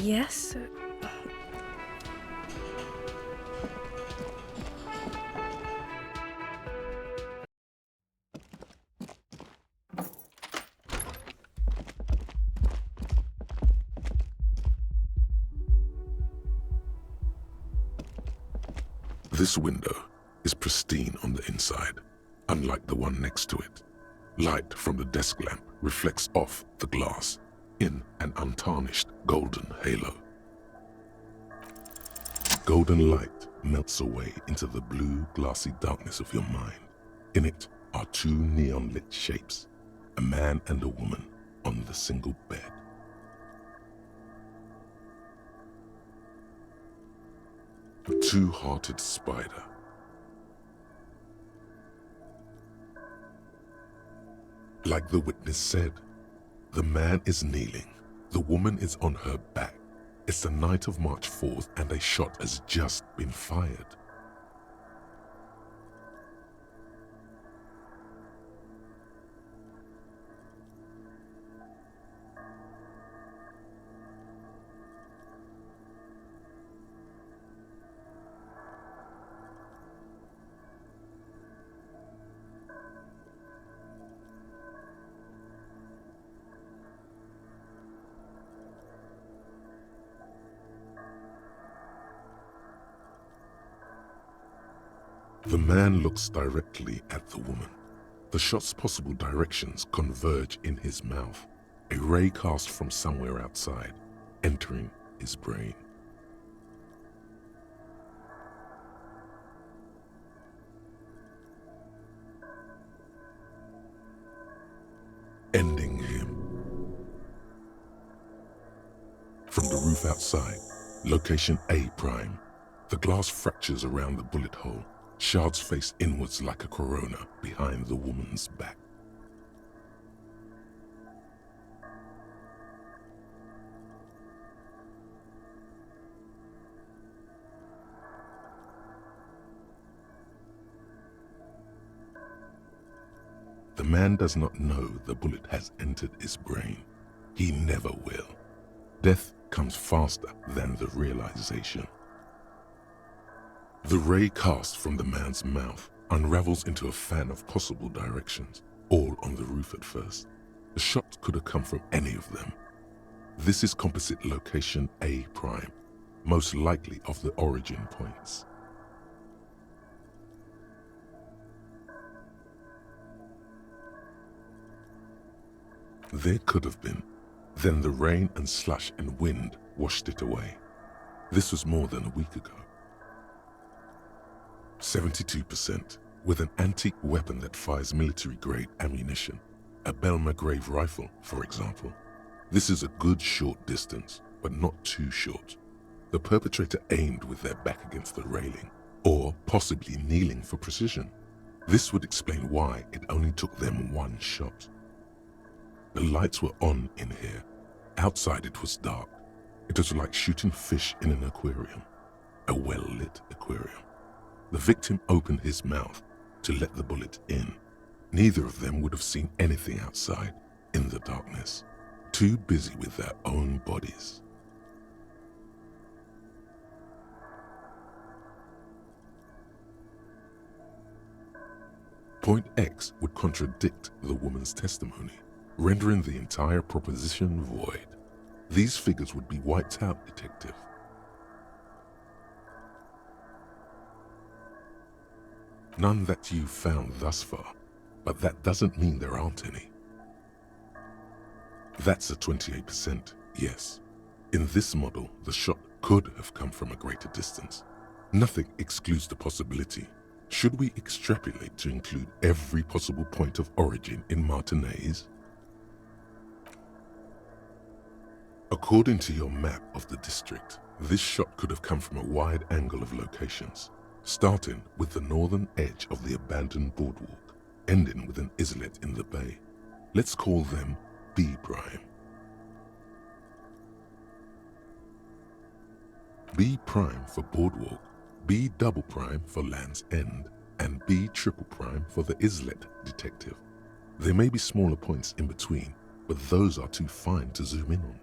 Yes? This window is pristine on the inside, unlike the one next to it. Light from the desk lamp reflects off the glass in an untarnished golden halo. Golden light melts away into the blue, glassy darkness of your mind. In it are two neon-lit shapes, a man and a woman on the single bed. A two-hearted spider. Like the witness said, the man is kneeling, the woman is on her back. It's the night of March 4th and a shot has just been fired. The man looks directly at the woman. The shot's possible directions converge in his mouth, a ray cast from somewhere outside, entering his brain. Ending him. From the roof outside, location A prime, the glass fractures around the bullet hole. Shards face inwards like a corona behind the woman's back. The man does not know the bullet has entered his brain. He never will. Death comes faster than the realization. The ray cast from the man's mouth unravels into a fan of possible directions, all on the roof at first. The shot could have come from any of them. This is composite location A prime, most likely of the origin points. There could have been. Then the rain and slush and wind washed it away. This was more than a week ago. 72%, with an antique weapon that fires military-grade ammunition, a Belma-grave rifle, for example. This is a good short distance, but not too short. The perpetrator aimed with their back against the railing, or possibly kneeling for precision. This would explain why it only took them one shot. The lights were on in here. Outside it was dark. It was like shooting fish in an aquarium, a well-lit aquarium. The victim opened his mouth to let the bullet in. Neither of them would have seen anything outside in the darkness, too busy with their own bodies. Point X would contradict the woman's testimony, rendering the entire proposition void. These figures would be wiped out, detective. None that you've found thus far, but that doesn't mean there aren't any. That's a 28%, yes. In this model, the shot could have come from a greater distance. Nothing excludes the possibility. Should we extrapolate to include every possible point of origin in Martinez? According to your map of the district, this shot could have come from a wide angle of locations, starting with the northern edge of the abandoned boardwalk, ending with an islet in the bay. Let's call them B prime. B prime for boardwalk, B double prime for Land's End, and B triple prime for the islet, detective. There may be smaller points in between, but those are too fine to zoom in on.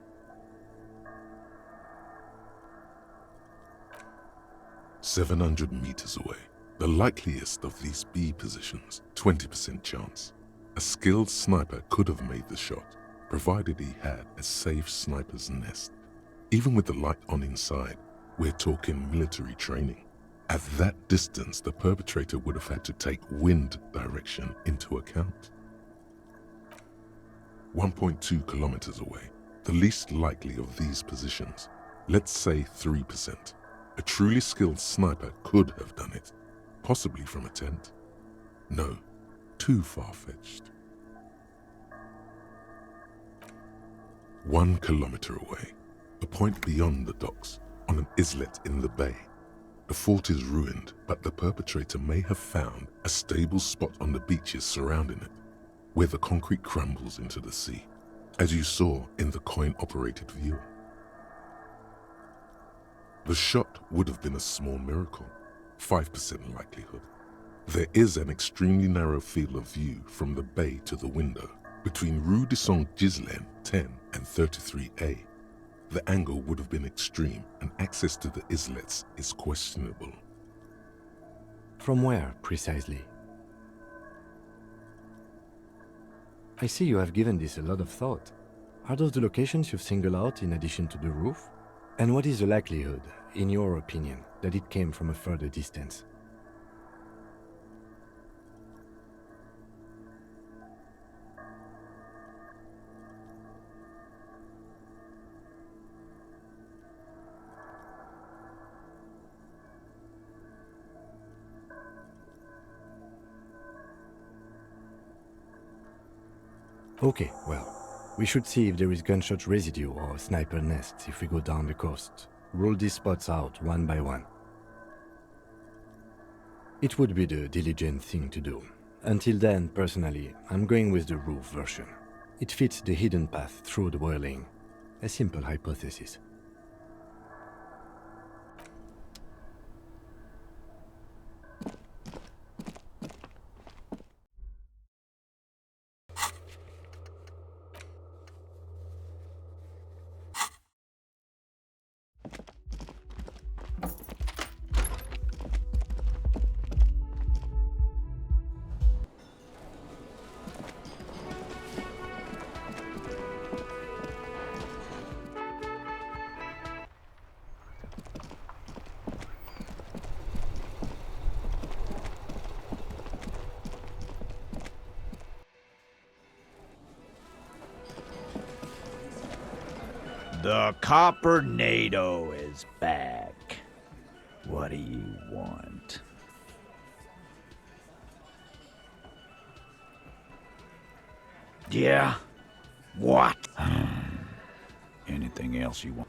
700 meters away. The likeliest of these B positions, 20% chance. A skilled sniper could have made the shot, provided he had a safe sniper's nest. Even with the light on inside, we're talking military training. At that distance, the perpetrator would have had to take wind direction into account. 1.2 kilometers away, the least likely of these positions, let's say 3%. A truly skilled sniper could have done it, possibly from a tent. No, too far-fetched. 1 kilometer away, a point beyond the docks, on an islet in the bay. The fort is ruined, but the perpetrator may have found a stable spot on the beaches surrounding it, where the concrete crumbles into the sea, as you saw in the coin-operated viewer. The shot would have been a small miracle, 5% likelihood. There is an extremely narrow field of view from the bay to the window, between Rue de Saint-Ghislain 10 and 33A. The angle would have been extreme, and access to the islets is questionable. From where, precisely? I see you have given this a lot of thought. Are those the locations you've singled out in addition to the roof? And what is the likelihood, in your opinion, that it came from a further distance? Okay, well, we should see if there is gunshot residue or sniper nests if we go down the coast. Rule these spots out one by one. It would be the diligent thing to do. Until then, personally, I'm going with the roof version. It fits the hidden path through the boiling. A simple hypothesis. The Coppernado is back. What do you want? Yeah? What? Anything else you want?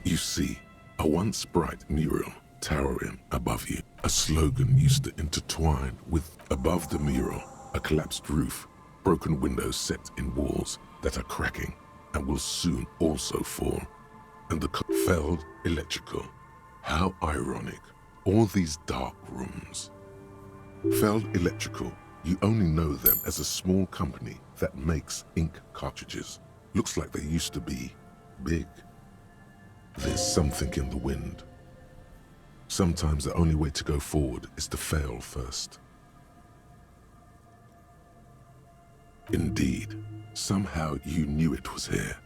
You see, a once bright mural towering above you. A slogan used to intertwine with, above the mural, a collapsed roof. broken windows set in walls that are cracking and will soon also fall. And the felled electrical. How ironic. All these dark rooms. Felled Electrical, you only know them as a small company that makes ink cartridges. Looks like they used to be big. There's something in the wind. Sometimes the only way to go forward is to fail first. Indeed, somehow you knew it was here,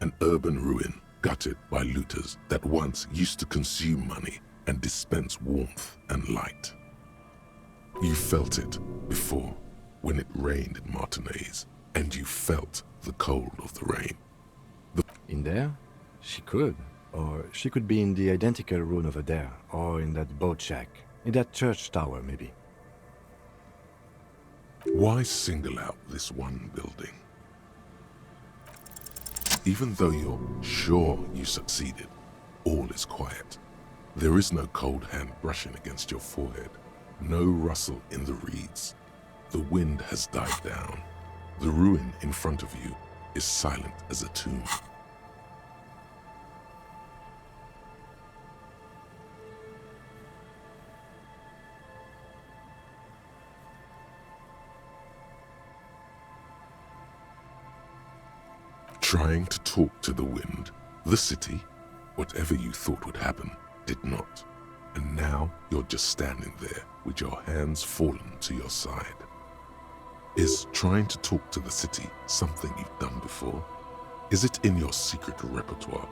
an urban ruin gutted by looters that once used to consume money and dispense warmth and light. You felt it before when it rained in Martinez, and you felt the cold of the rain. In there? She could. Or she could be in the identical room over there, or in that boat shack, in that church tower maybe. Why single out this one building? Even though you're sure you succeeded, all is quiet. There is no cold hand brushing against your forehead, no rustle in the reeds. The wind has died down. The ruin in front of you is silent as a tomb. Trying to talk to the wind, the city, whatever you thought would happen, did not. And now you're just standing there with your hands fallen to your side. Is trying to talk to the city something you've done before? Is it in your secret repertoire?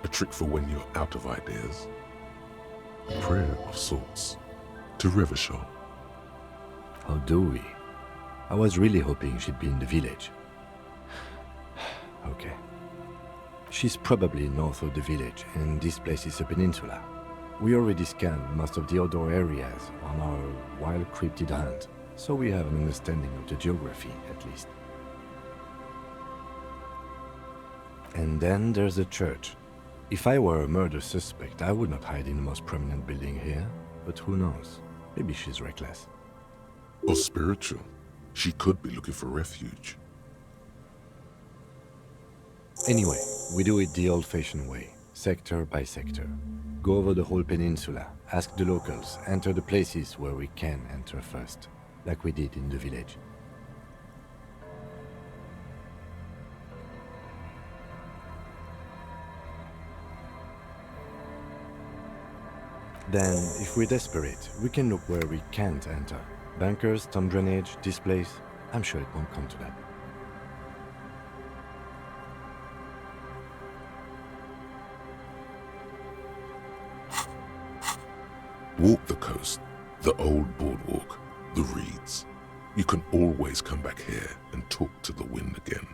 A trick for when you're out of ideas? A prayer of sorts to Revachol. How do we? I was really hoping she'd be in the village. Okay. She's probably north of the village, and this place is a peninsula. We already scanned most of the outdoor areas on our wild cryptid hunt, so we have an understanding of the geography, at least. And then there's the church. If I were a murder suspect, I would not hide in the most prominent building here, but who knows? Maybe she's reckless. Or spiritual. She could be looking for refuge. Anyway, we do it the old-fashioned way, sector by sector. Go over the whole peninsula, ask the locals, enter the places where we can enter first, like we did in the village. Then, if we're desperate, we can look where we can't enter. Bunkers, storm drainage, this place. I'm sure it won't come to that. Walk the coast, the old boardwalk, the reeds. You can always come back here and talk to the wind again.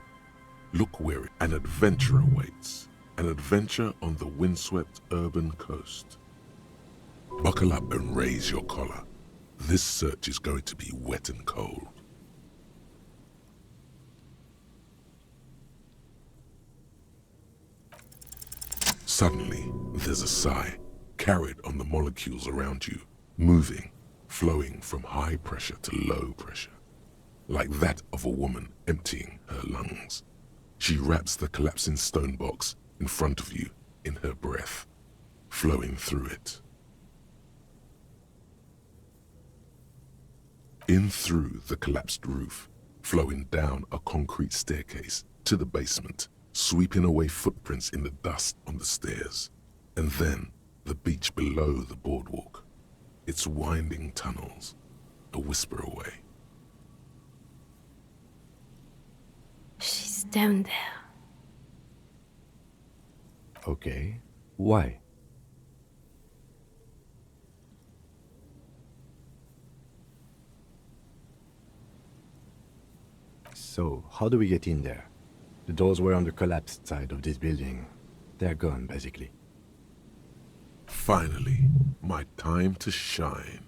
Look where an adventure awaits, an adventure on the windswept urban coast. Buckle up and raise your collar. This search is going to be wet and cold. Suddenly, there's a sigh, carried on the molecules around you, moving, flowing from high pressure to low pressure, like that of a woman emptying her lungs. She wraps the collapsing stone box in front of you in her breath, flowing through it. In through the collapsed roof, flowing down a concrete staircase to the basement, sweeping away footprints in the dust on the stairs, and then the beach below the boardwalk, its winding tunnels, a whisper away. She's down there. Okay, why? So, how do we get in there? The doors were on the collapsed side of this building. They're gone, basically. Finally, my time to shine.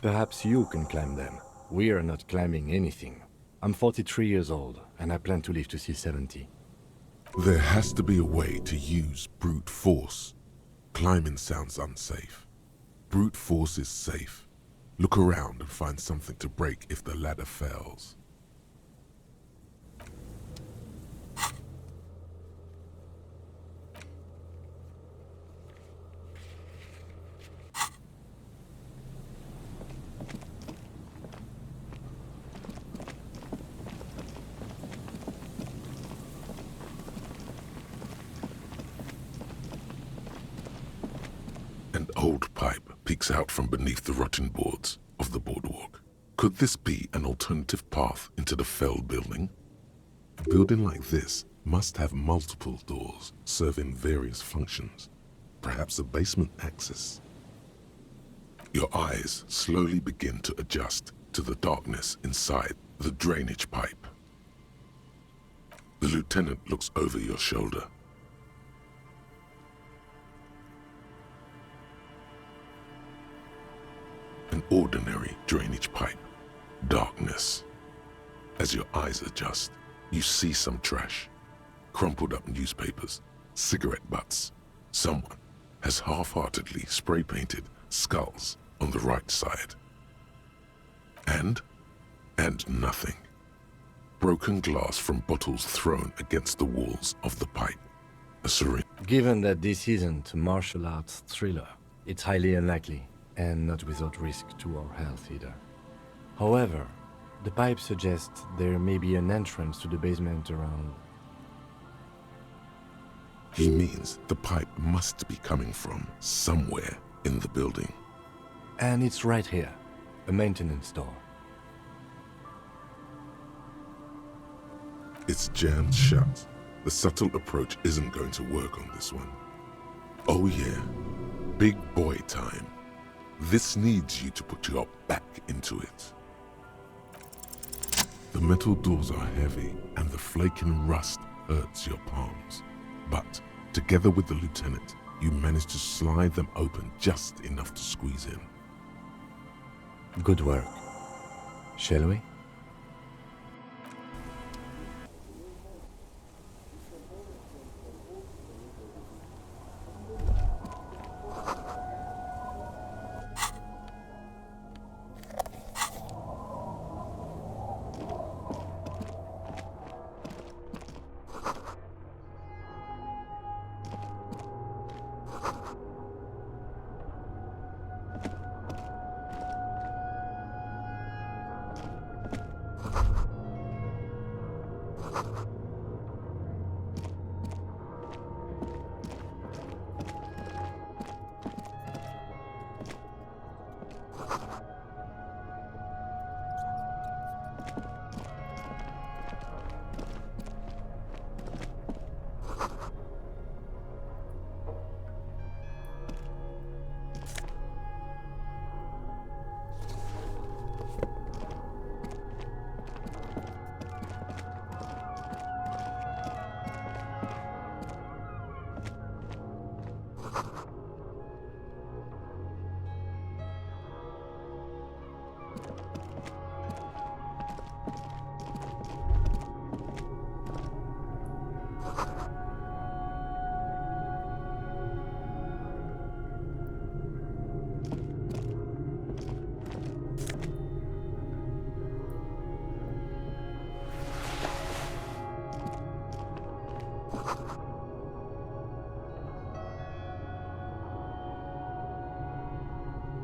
Perhaps you can climb them. We are not climbing anything. I'm 43 years old, and I plan to live to see 70. There has to be a way to use brute force. Climbing sounds unsafe. Brute force is safe. Look around and find something to break if the ladder fails. An old pipe peeks out from beneath the rotten boards of the boardwalk. Could this be an alternative path into the felled building? A building like this must have multiple doors serving various functions, perhaps a basement access. Your eyes slowly begin to adjust to the darkness inside the drainage pipe. The lieutenant looks over your shoulder. An ordinary drainage pipe. Darkness. As your eyes adjust, you see some trash. Crumpled up newspapers, cigarette butts. Someone has half-heartedly spray-painted skulls on the right side. And nothing. Broken glass from bottles thrown against the walls of the pipe. A syringe. Given that this isn't a martial arts thriller, it's highly unlikely, and not without risk to our health either. However, the pipe suggests there may be an entrance to the basement around. He means the pipe must be coming from somewhere in the building. And it's right here, a maintenance door. It's jammed shut. The subtle approach isn't going to work on this one. Oh yeah, big boy time. This needs you to put your back into it. The metal doors are heavy and the flaking rust hurts your palms. But together with the lieutenant, you manage to slide them open just enough to squeeze in. Good work. Shall we?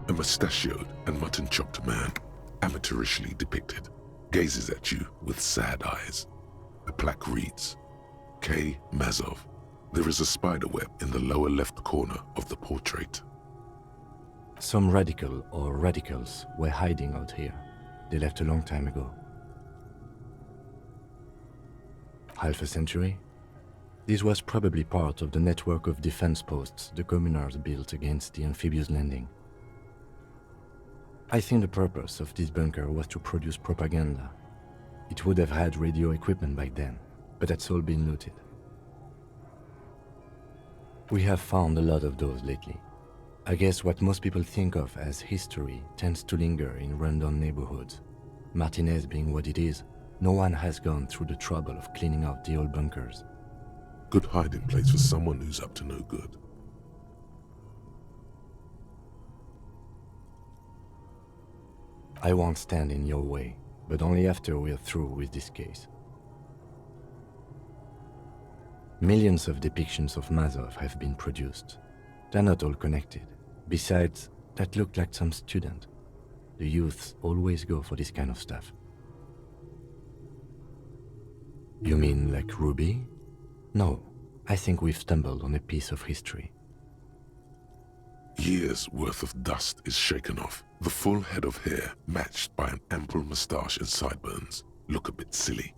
A mustachioed and mutton-chopped man, amateurishly depicted, gazes at you with sad eyes. The plaque reads, K. Mazov. There is a spider web in the lower left corner of the portrait. Some radical or radicals were hiding out here. They left a long time ago. Half a century? This was probably part of the network of defense posts the communards built against the amphibious landing. I think the purpose of this bunker was to produce propaganda. It would have had radio equipment back then, but that's all been looted. We have found a lot of those lately. I guess what most people think of as history tends to linger in rundown neighborhoods. Martinez being what it is, no one has gone through the trouble of cleaning out the old bunkers. Good hiding place for someone who's up to no good. I won't stand in your way, but only after we're through with this case. Millions of depictions of Mazov have been produced. They're not all connected. Besides, that looked like some student. The youths always go for this kind of stuff. You mean like Ruby? No, I think we've stumbled on a piece of history. Years' worth of dust is shaken off. The full head of hair, matched by an ample moustache and sideburns, look a bit silly.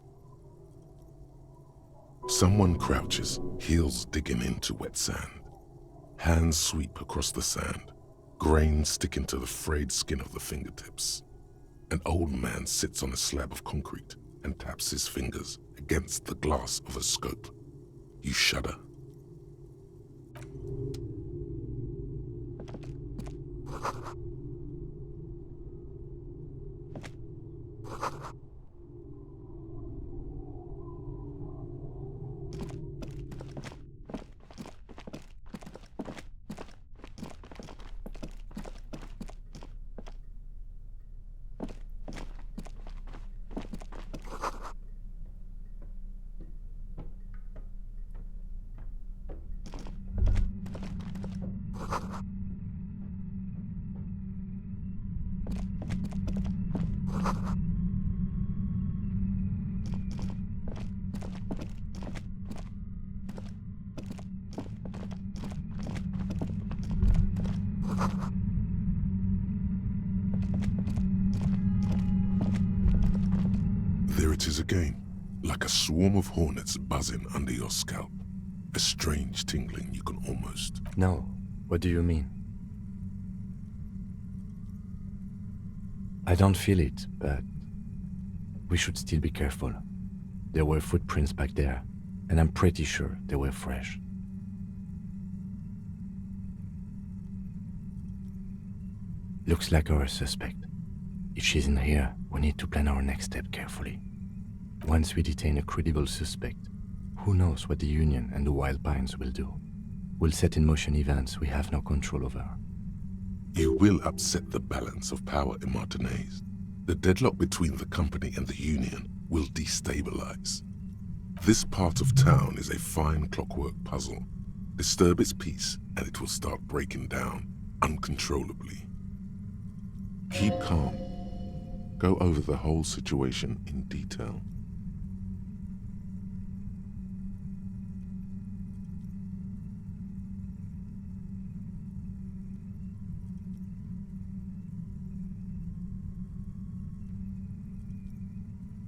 Someone crouches, heels digging into wet sand. Hands sweep across the sand, grains sticking to the frayed skin of the fingertips. An old man sits on a slab of concrete and taps his fingers against the glass of a scope. You shudder. There it is again, like a swarm of hornets buzzing under your scalp. A strange tingling you can almost... No, what do you mean? I don't feel it, but we should still be careful. There were footprints back there, and I'm pretty sure they were fresh. Looks like our suspect. If she's in here, we need to plan our next step carefully. Once we detain a credible suspect, who knows what the Union and the Wild Pines will do? We'll set in motion events we have no control over. You will upset the balance of power in Martinez. The deadlock between the company and the Union will destabilize. This part of town is a fine clockwork puzzle. Disturb its peace and it will start breaking down uncontrollably. Keep calm. Go over the whole situation in detail.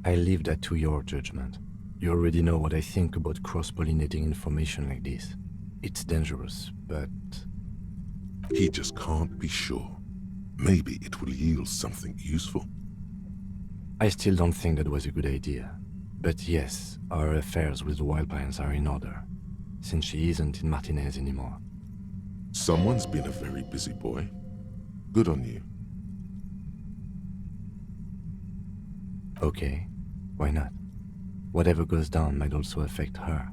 I leave that to your judgment. You already know what I think about cross-pollinating information like this. It's dangerous, but... He just can't be sure. Maybe it will yield something useful. I still don't think that was a good idea. But yes, our affairs with the Wild Pines are in order, since she isn't in Martinez anymore. Someone's been a very busy boy. Good on you. Okay, why not? Whatever goes down might also affect her.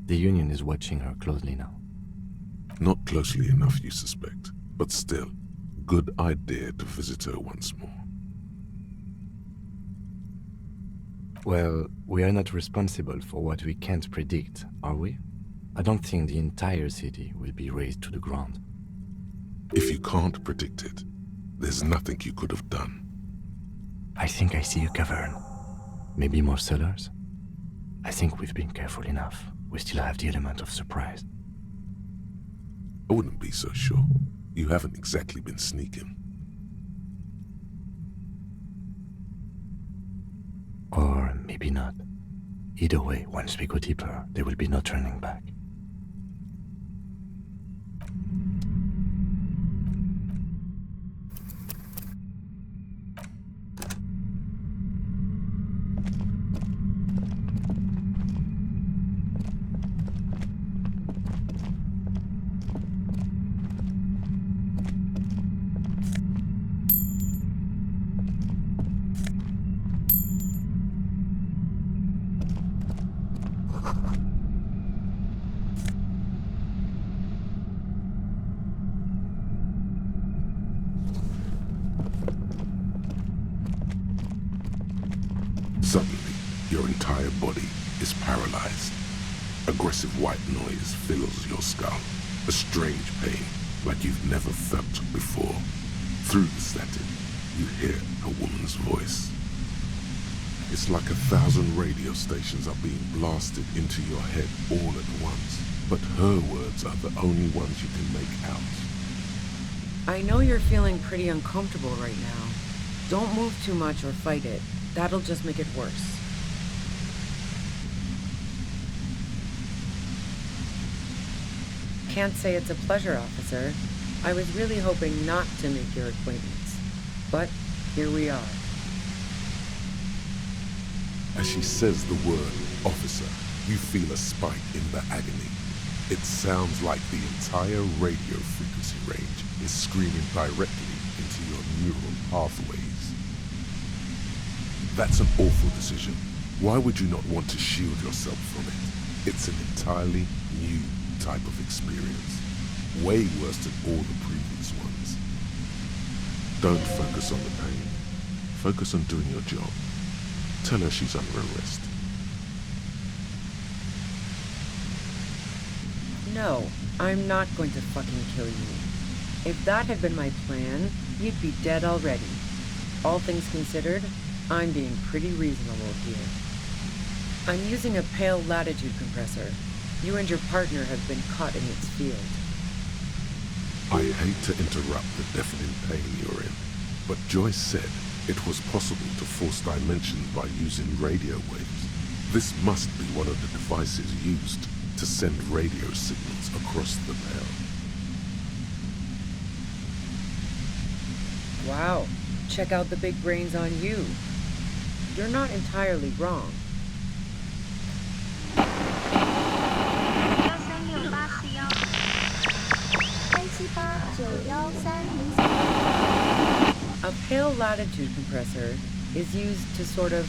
The Union is watching her closely now. Not closely enough, you suspect, but still, good idea to visit her once more. Well, we are not responsible for what we can't predict, are we? I don't think the entire city will be razed to the ground. If you can't predict it, there's nothing you could have done. I think I see a cavern. Maybe more cellars? I think we've been careful enough. We still have the element of surprise. I wouldn't be so sure. You haven't exactly been sneaking. Or maybe not. Either way, once we go deeper, there will be no turning back. Suddenly, your entire body is paralyzed. Aggressive white noise fills your skull, a strange pain like you've never felt before. Through the static, you hear a woman's voice. It's like 1,000 radio stations are being blasted into your head all at once, but her words are the only ones you can make out. I know you're feeling pretty uncomfortable right now. Don't move too much or fight it. That'll just make it worse. Can't say it's a pleasure, officer. I was really hoping not to make your acquaintance. But here we are. As she says the word officer, you feel a spike in the agony. It sounds like the entire radio frequency range is screaming directly into your neural pathways. That's an awful decision. Why would you not want to shield yourself from it? It's an entirely new type of experience, way worse than all the previous ones. Don't focus on the pain. Focus on doing your job. Tell her she's under arrest. No, I'm not going to fucking kill you. If that had been my plan, you'd be dead already. All things considered, I'm being pretty reasonable here. I'm using a pale latitude compressor. You and your partner have been caught in its field. I hate to interrupt the deafening pain you're in, but Joyce said it was possible to force dimensions by using radio waves. This must be one of the devices used to send radio signals across the pale. Wow, check out the big brains on you. You're not entirely wrong. A pale latitude compressor is used to sort of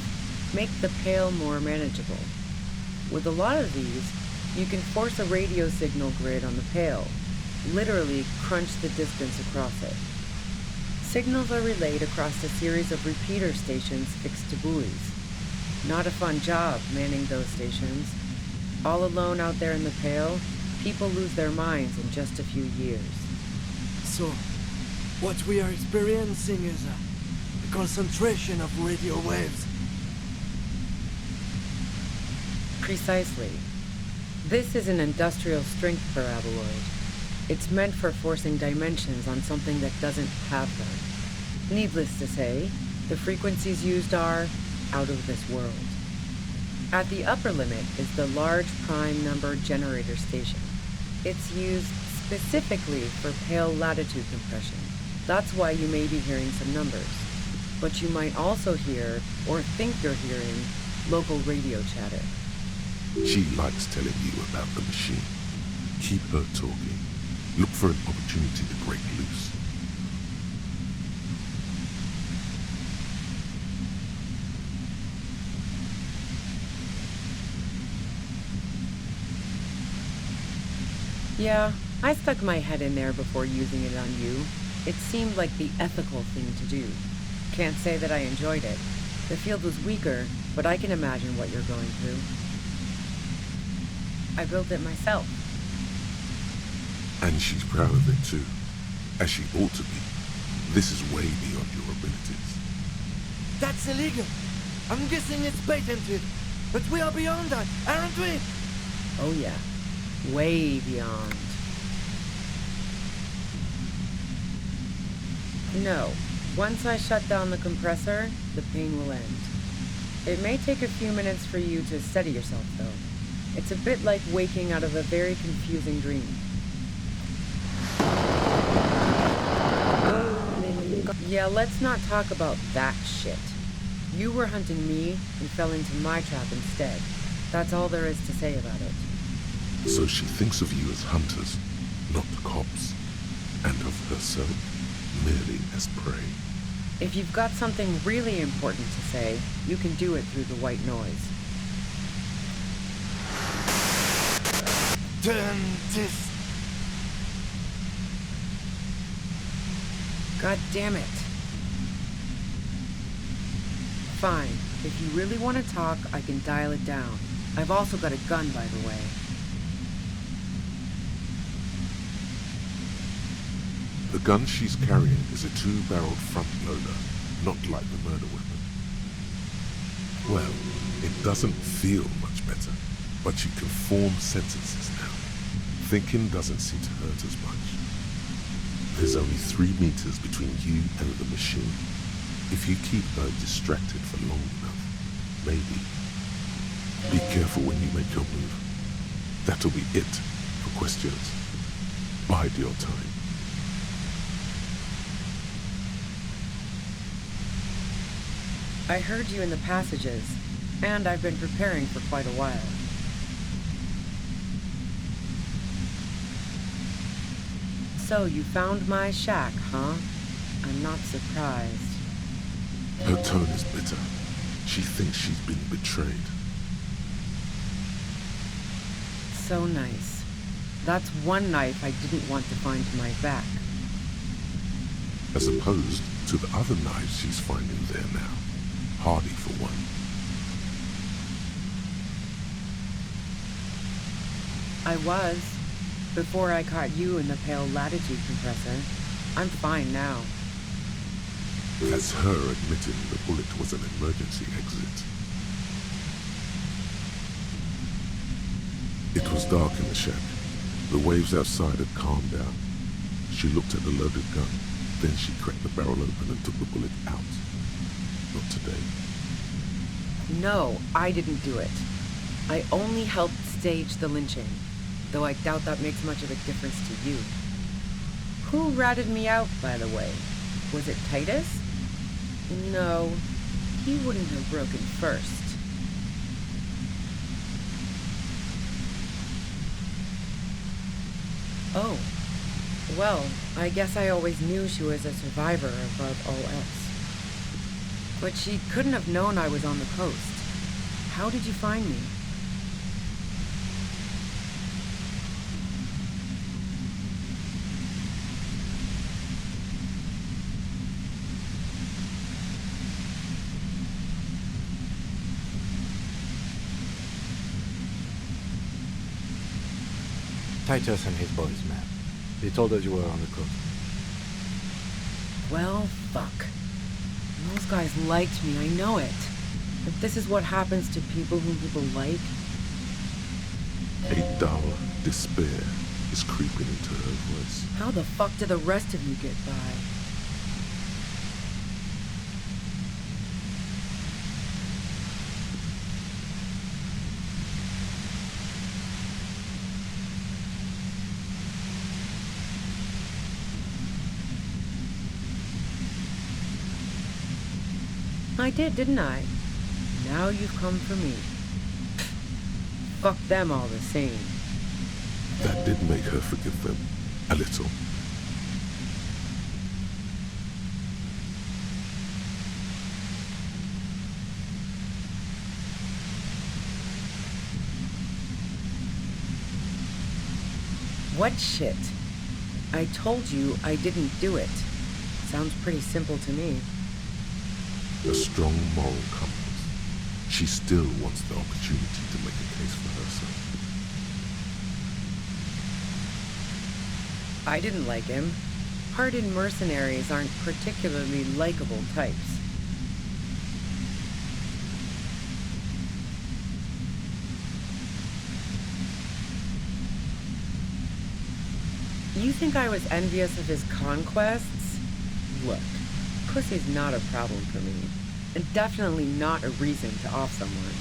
make the pale more manageable. With a lot of these, you can force a radio signal grid on the pale, literally crunch the distance across it. Signals are relayed across a series of repeater stations fixed to buoys. Not a fun job manning those stations. All alone out there in the pale, people lose their minds in just a few years. So, what we are experiencing is a concentration of radio waves. Precisely. This is an industrial strength paraboloid. It's meant for forcing dimensions on something that doesn't have them. Needless to say, the frequencies used are out of this world. At the upper limit is the large prime number generator station. It's used specifically for pale latitude compression. That's why you may be hearing some numbers. But you might also hear, or think you're hearing, local radio chatter. She likes telling you about the machine. Keep her talking. Look for an opportunity to break loose. Yeah, I stuck my head in there before using it on you. It seemed like the ethical thing to do. Can't say that I enjoyed it. The field was weaker, but I can imagine what you're going through. I built it myself. And she's proud of it too, as she ought to be. This is way beyond your abilities. That's illegal. I'm guessing it's patented. But we are beyond that, aren't we? Oh yeah, way beyond. No, once I shut down the compressor, the pain will end. It may take a few minutes for you to steady yourself though. It's a bit like waking out of a very confusing dream. Yeah, let's not talk about that shit. You were hunting me and fell into my trap instead. That's all there is to say about it. So she thinks of you as hunters, not cops, and of herself merely as prey. If you've got something really important to say, you can do it through the white noise. Turn this. God damn it. Fine. If you really want to talk, I can dial it down. I've also got a gun, by the way. The gun she's carrying is a two-barreled front loader, not like the murder weapon. Well, it doesn't feel much better, but you can form sentences now. Thinking doesn't seem to hurt as much. There's only 3 meters between you and the machine. If you keep her distracted for long enough, maybe. Be careful when you make your move. That'll be it for questions. Bide your time. I heard you in the passages, and I've been preparing for quite a while. So you found my shack, huh? I'm not surprised. Her tone is bitter. She thinks she's been betrayed. So nice. That's one knife I didn't want to find to my back. As opposed to the other knives she's finding there now. Hardy for one. I was, before I caught you in the pale latitude compressor. I'm fine now. That's her admitting the bullet was an emergency exit. It was dark in the shack. The waves outside had calmed down. She looked at the loaded gun, then she cracked the barrel open and took the bullet out. Not today. No, I didn't do it. I only helped stage the lynching, though I doubt that makes much of a difference to you. Who ratted me out, by the way? Was it Titus? No, he wouldn't have broken first. Oh, well, I guess I always knew she was a survivor above all else. But she couldn't have known I was on the coast. How did you find me? Titus and his boys, man. They told us you were on the coast. Well, fuck. Those guys liked me, I know it. If this is what happens to people whom people like... A dull despair is creeping into her voice. How the fuck do the rest of you get by? I did, didn't I? Now you've come for me. Fuck them all the same. That did make her forgive them. A little. What shit? I told you I didn't do it. Sounds pretty simple to me. A strong moral compass. She still wants the opportunity to make a case for herself. I didn't like him. Hardened mercenaries aren't particularly likable types. You think I was envious of his conquests? Look, pussy's not a problem for me, and definitely not a reason to off someone.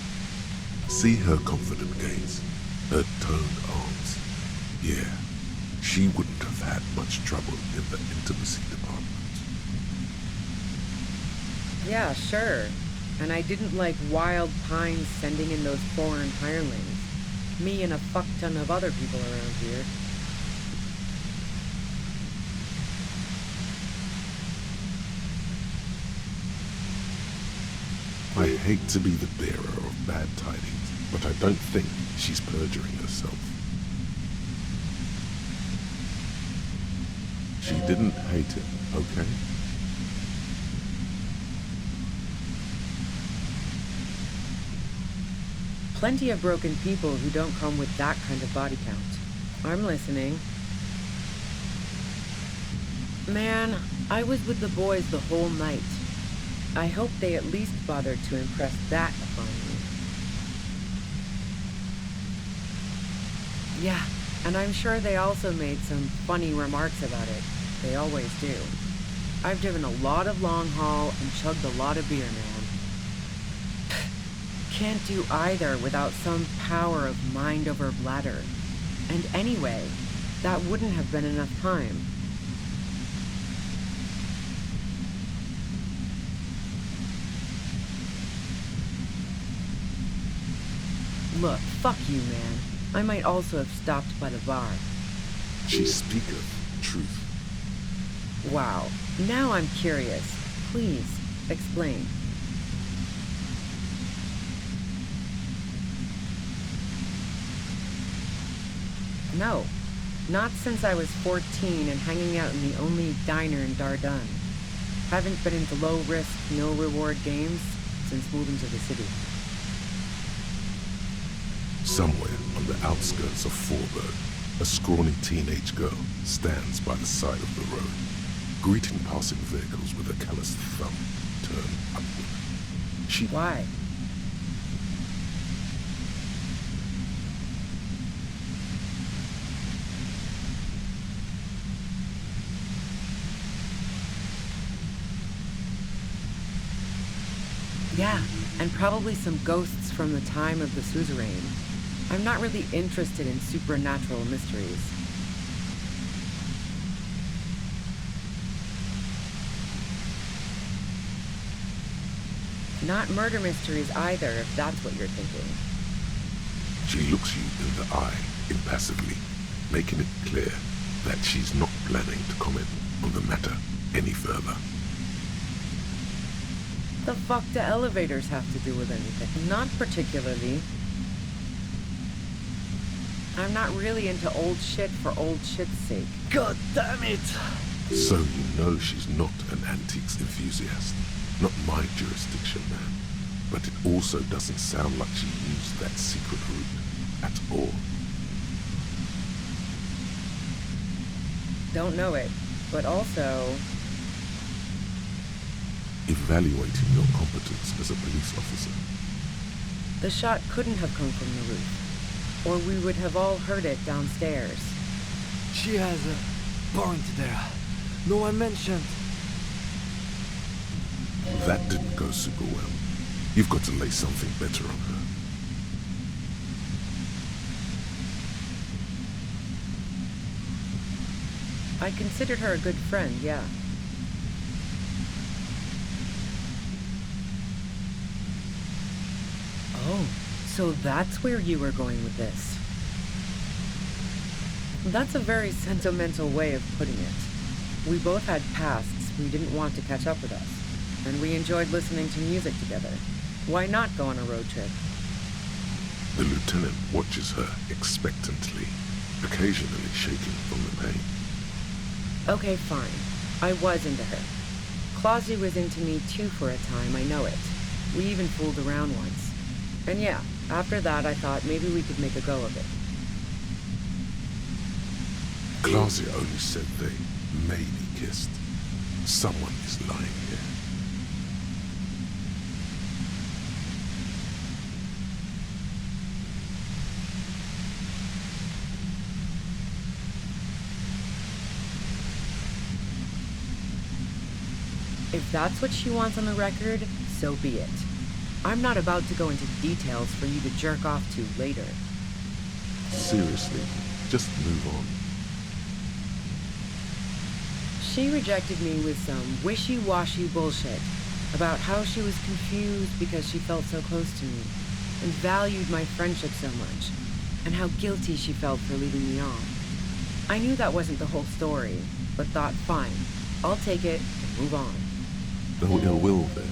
See her confident gaze, her toned arms. Yeah, she wouldn't have had much trouble in the intimacy department. Yeah, sure. And I didn't like wild pines sending in those foreign hirelings. Me and a fuck ton of other people around here. I hate to be the bearer of bad tidings, but I don't think she's perjuring herself. She didn't hate him, okay? Plenty of broken people who don't come with that kind of body count. I'm listening. Man, I was with the boys the whole night. I hope they at least bothered to impress that upon me. Yeah, and I'm sure they also made some funny remarks about it. They always do. I've driven a lot of long haul and chugged a lot of beer, man. Can't do either without some power of mind over bladder. And anyway, that wouldn't have been enough time. Look, fuck you, man. I might also have stopped by the bar. She speaketh truth. Wow. Now I'm curious. Please, explain. No. Not since I was 14 and hanging out in the only diner in Dardun. Haven't been into low-risk, no-reward games since moving to the city. Somewhere on the outskirts of Forburg, a scrawny teenage girl stands by the side of the road, greeting passing vehicles with a calloused thumb turned upward. She... Why? Yeah, and probably some ghosts from the time of the suzerain. I'm not really interested in supernatural mysteries. Not murder mysteries either, if that's what you're thinking. She looks you in the eye impassively, making it clear that she's not planning to comment on the matter any further. The fuck do elevators have to do with anything? Not particularly. I'm not really into old shit for old shit's sake. God damn it! So you know she's not an antiques enthusiast. Not my jurisdiction, man. But it also doesn't sound like she used that secret route at all. Don't know it, but also... Evaluating your competence as a police officer. The shot couldn't have come from the roof, or we would have all heard it downstairs. She has a point there. No one mentioned. That didn't go super well. You've got to lay something better on her. I considered her a good friend, yeah. Oh, so that's where you were going with this. That's a very sentimental way of putting it. We both had pasts we didn't want to catch up with us, and we enjoyed listening to music together. Why not go on a road trip? The lieutenant watches her expectantly, occasionally shaking from the pain. Okay, fine. I was into her. Clausy was into me too for a time, I know it. We even fooled around once. And yeah, after that I thought maybe we could make a go of it. Clausia only said they maybe kissed. Someone is lying here. If that's what she wants on the record, so be it. I'm not about to go into details for you to jerk off to later. Seriously, just move on. She rejected me with some wishy-washy bullshit about how she was confused because she felt so close to me and valued my friendship so much, and how guilty she felt for leading me on. I knew that wasn't the whole story, but thought, fine, I'll take it and move on. No ill will there.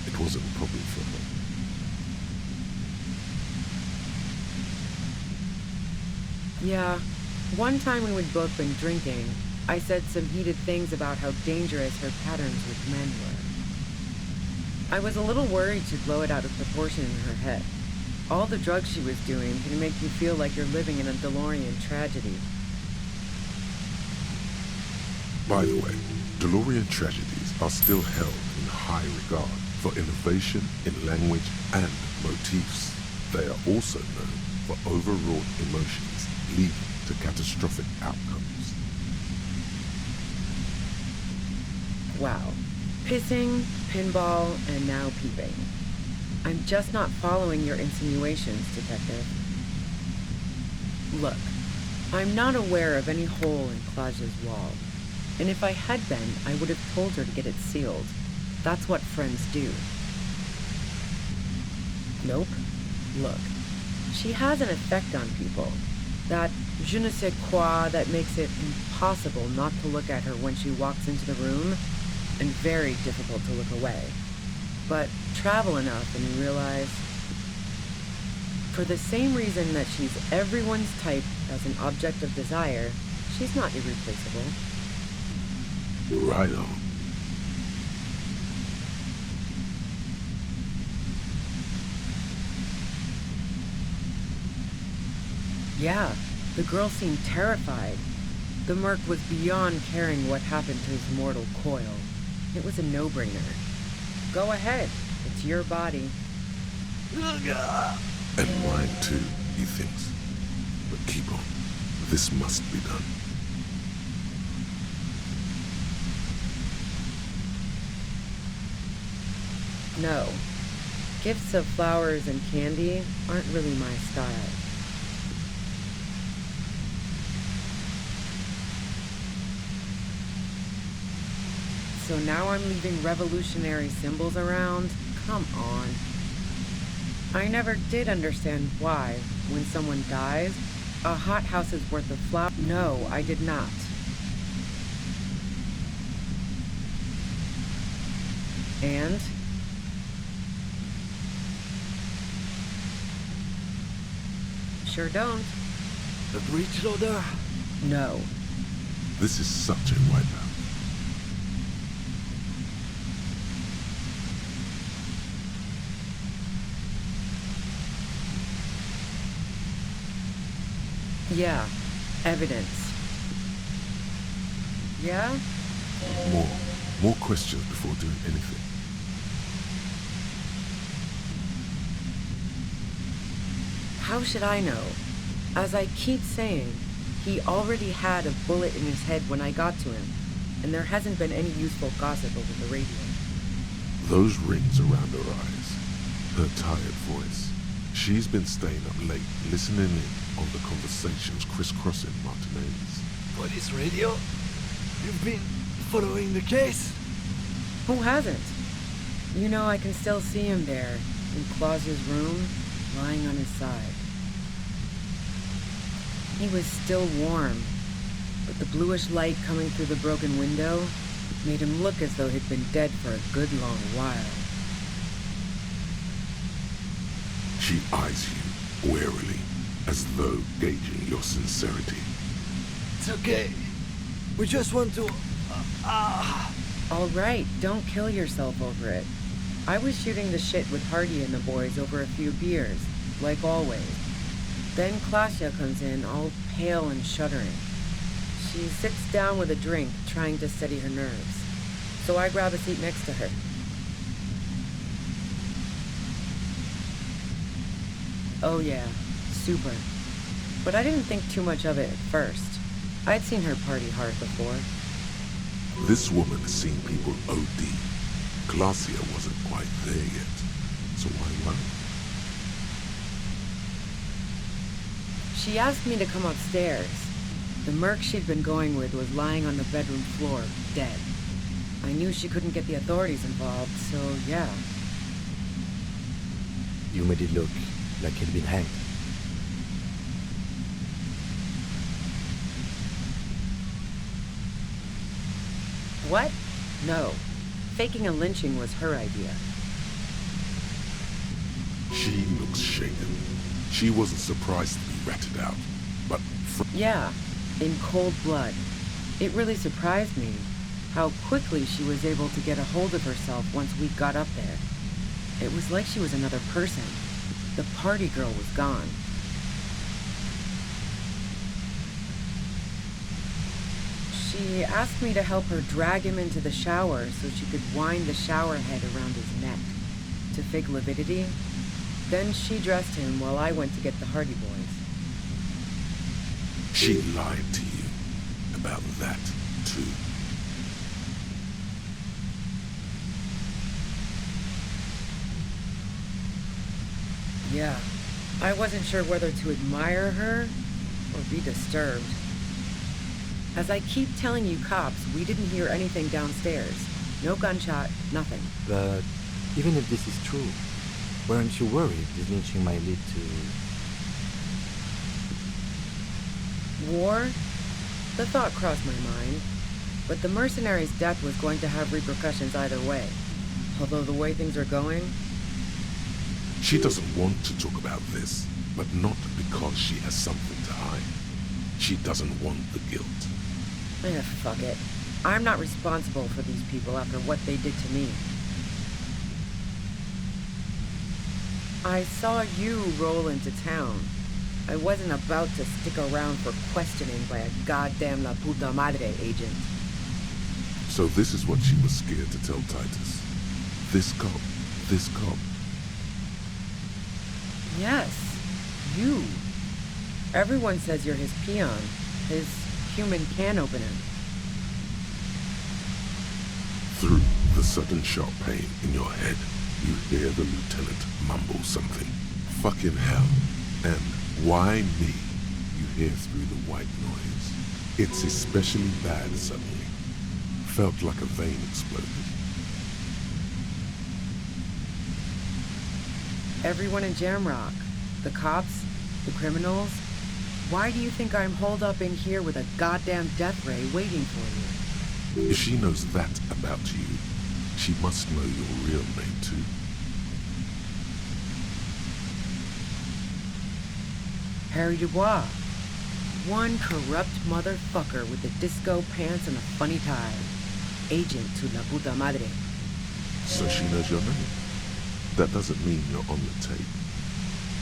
It wasn't a problem for her. Yeah, one time when we'd both been drinking, I said some heated things about how dangerous her patterns with men were. I was a little worried she'd blow it out of proportion in her head. All the drugs she was doing can make you feel like you're living in a DeLorean tragedy. By the way, DeLorean tragedies are still held in high regard for innovation in language and motifs. They are also known for overwrought emotions leading to catastrophic outcomes. Wow. Pissing, pinball, and now peeping. I'm just not following your insinuations, Detective. Look, I'm not aware of any hole in Claudia's wall. And if I had been, I would have told her to get it sealed. That's what friends do. Nope. Look, she has an effect on people. That je ne sais quoi that makes it impossible not to look at her when she walks into the room, and very difficult to look away. But travel enough and you realize, for the same reason that she's everyone's type as an object of desire, she's not irreplaceable. Right on. Yeah, the girl seemed terrified. The merc was beyond caring what happened to his mortal coil. It was a no-brainer. Go ahead. It's your body. And mine too, he thinks. But keep on. This must be done. No. Gifts of flowers and candy aren't really my style. So now I'm leaving revolutionary symbols around? Come on. I never did understand why, when someone dies, a hothouse's worth of flowers. No, I did not. And? Sure don't. The breach loader? No. This is such a wipeout. Yeah, evidence. Yeah? More questions before doing anything. How should I know? As I keep saying, he already had a bullet in his head when I got to him, and there hasn't been any useful gossip over the radio. Those rings around her eyes, her tired voice. She's been staying up late, listening in on the conversations crisscrossing Martinez. Police radio? You've been following the case? Who hasn't? You know, I can still see him there, in Claus's room, lying on his side. He was still warm, but the bluish light coming through the broken window made him look as though he'd been dead for a good long while. She eyes you warily, as though gauging your sincerity. It's okay. We just want to... All right, don't kill yourself over it. I was shooting the shit with Hardy and the boys over a few beers, like always. Then Claudia comes in, all pale and shuddering. She sits down with a drink, trying to steady her nerves. So I grab a seat next to her. Oh yeah, super. But I didn't think too much of it at first. I'd seen her party hard before. This woman has seen people OD. Glacia wasn't quite there yet. So why worry? She asked me to come upstairs. The merc she'd been going with was lying on the bedroom floor, dead. I knew she couldn't get the authorities involved, so yeah. You made it look like he'd been hanged. What? No. Faking a lynching was her idea. She looks shaken. She wasn't surprised to be ratted out, but Yeah, in cold blood. It really surprised me how quickly she was able to get a hold of herself once we got up there. It was like she was another person. The party girl was gone. She asked me to help her drag him into the shower so she could wind the shower head around his neck to fake lividity. Then she dressed him while I went to get the Hardy Boys. She lied to you about that, too. Yeah, I wasn't sure whether to admire her or be disturbed. As I keep telling you cops, we didn't hear anything downstairs. No gunshot, nothing. But even if this is true, weren't you worried this lynching might lead to... War? The thought crossed my mind. But the mercenary's death was going to have repercussions either way. Although the way things are going... She doesn't want to talk about this, but not because she has something to hide. She doesn't want the guilt. Fuck it. I'm not responsible for these people after what they did to me. I saw you roll into town. I wasn't about to stick around for questioning by a goddamn la puta madre agent. So this is what she was scared to tell Titus. This cop. Yes, you. Everyone says you're his peon, his human can opener. Through the sudden sharp pain in your head, you hear the lieutenant mumble something. Fucking hell. And why me? You hear through the white noise. It's especially bad suddenly. Felt like a vein exploded. Everyone in Jamrock, the cops, the criminals. Why do you think I'm holed up in here with a goddamn death ray waiting for you? If she knows that about you, she must know your real name too. Harry Dubois. One corrupt motherfucker with the disco pants and a funny tie. Agent to la puta madre. So she knows your name. That doesn't mean you're on the tape.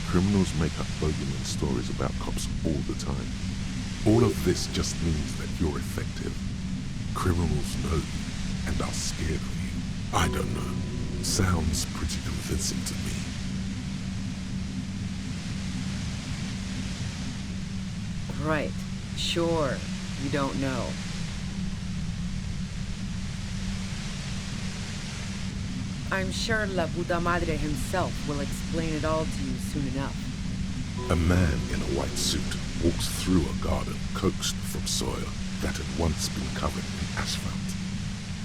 Criminals make up bogeyman stories about cops all the time. All of this just means that you're effective. Criminals know you and are scared of you. I don't know. Sounds pretty convincing to me. Right. Sure. You don't know. I'm sure La Puta Madre himself will explain it all to you soon enough. A man in a white suit walks through a garden coaxed from soil that had once been covered in asphalt.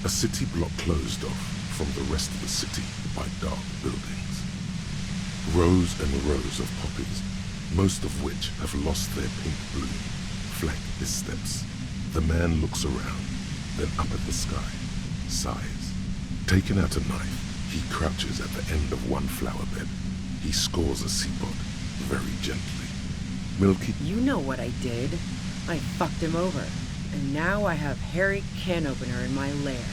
A city block closed off from the rest of the city by dark buildings. Rows and rows of poppies, most of which have lost their pink bloom, flank his steps. The man looks around, then up at the sky, sighs. Taking out a knife, he crouches at the end of one flower bed. He scores a seapod, very gently. Milky... You know what I did. I fucked him over. And now I have Harry Can Opener in my lair.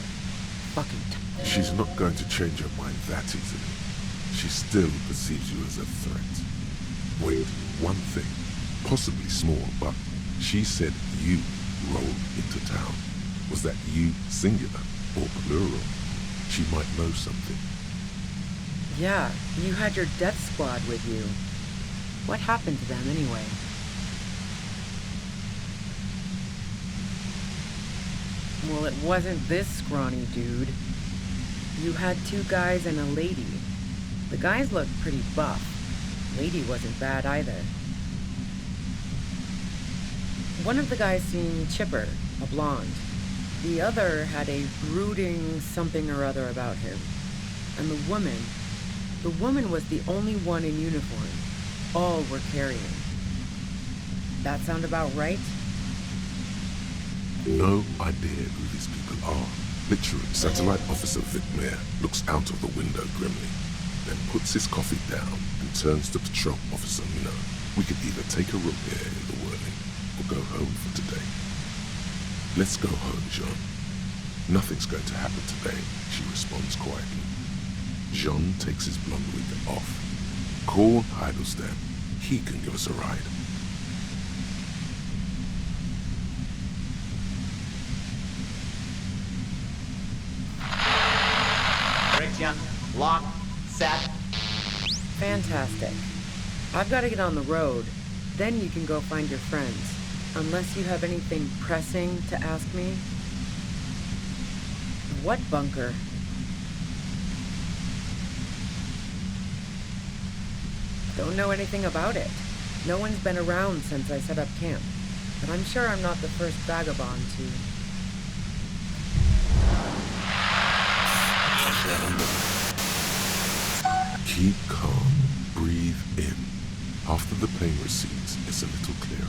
Fucking She's not going to change her mind that easily. She still perceives you as a threat. Wait, one thing. Possibly small, but she said you rolled into town. Was that you singular or plural? She might know something. Yeah, you had your death squad with you. What happened to them anyway? Well, it wasn't this scrawny dude. You had two guys and a lady. The guys looked pretty buff. Lady wasn't bad either. One of the guys seemed chipper, a blonde. The other had a brooding something or other about him. And the woman was the only one in uniform. All were carrying. That sound about right? No idea who these people are. Literally, Satellite Officer Vic Mayer looks out of the window grimly, then puts his coffee down and turns to Patrol Officer Mino. We could either take a room here in the whirling or go home for today. Let's go home, Jean. Nothing's going to happen today, she responds quietly. Jean takes his blonde wig off. Call Heidelstein. He can give us a ride. Friction, lock, set. Fantastic. I've got to get on the road. Then you can go find your friends. Unless you have anything pressing to ask me. What bunker? Don't know anything about it. No one's been around since I set up camp. But I'm sure I'm not the first vagabond to... Keep calm. Breathe in. After the pain recedes, it's a little clearer.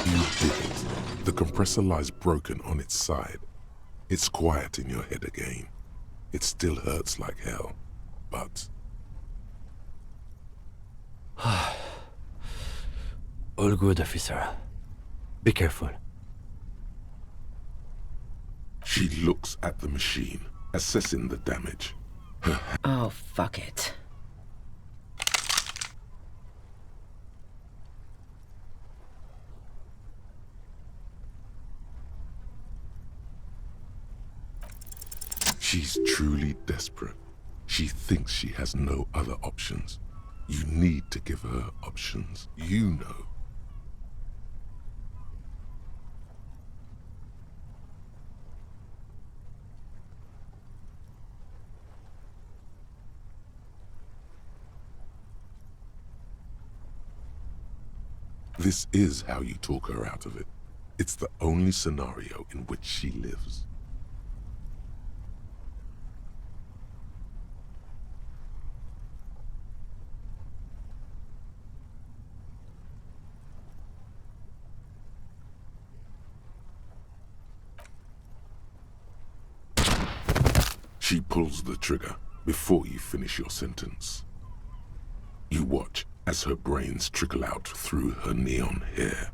You did it. The compressor lies broken on its side. It's quiet in your head again. It still hurts like hell, but... All good, officer. Be careful. She looks at the machine, assessing the damage. Oh, fuck it. She's truly desperate. She thinks she has no other options. You need to give her options. You know. This is how you talk her out of it. It's the only scenario in which she lives. She pulls the trigger before you finish your sentence. You watch as her brains trickle out through her neon hair.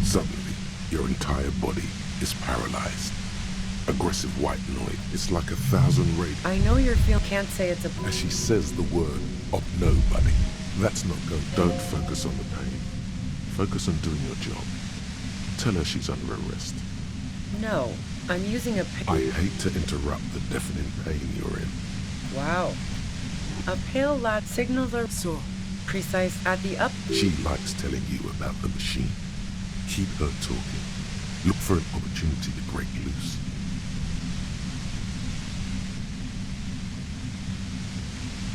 Suddenly, your entire body is paralyzed. Aggressive white noise. It's like 1,000 radios. I know your feel can't say it's a... As she says the word, of nobody. That's not good. Don't focus on the pain. Focus on doing your job. Tell her she's under arrest. No, I'm using a... I hate to interrupt the deafening pain you're in. Wow. A pale light signals are So, precise at the up... She likes telling you about the machine. Keep her talking. Look for an opportunity to break loose.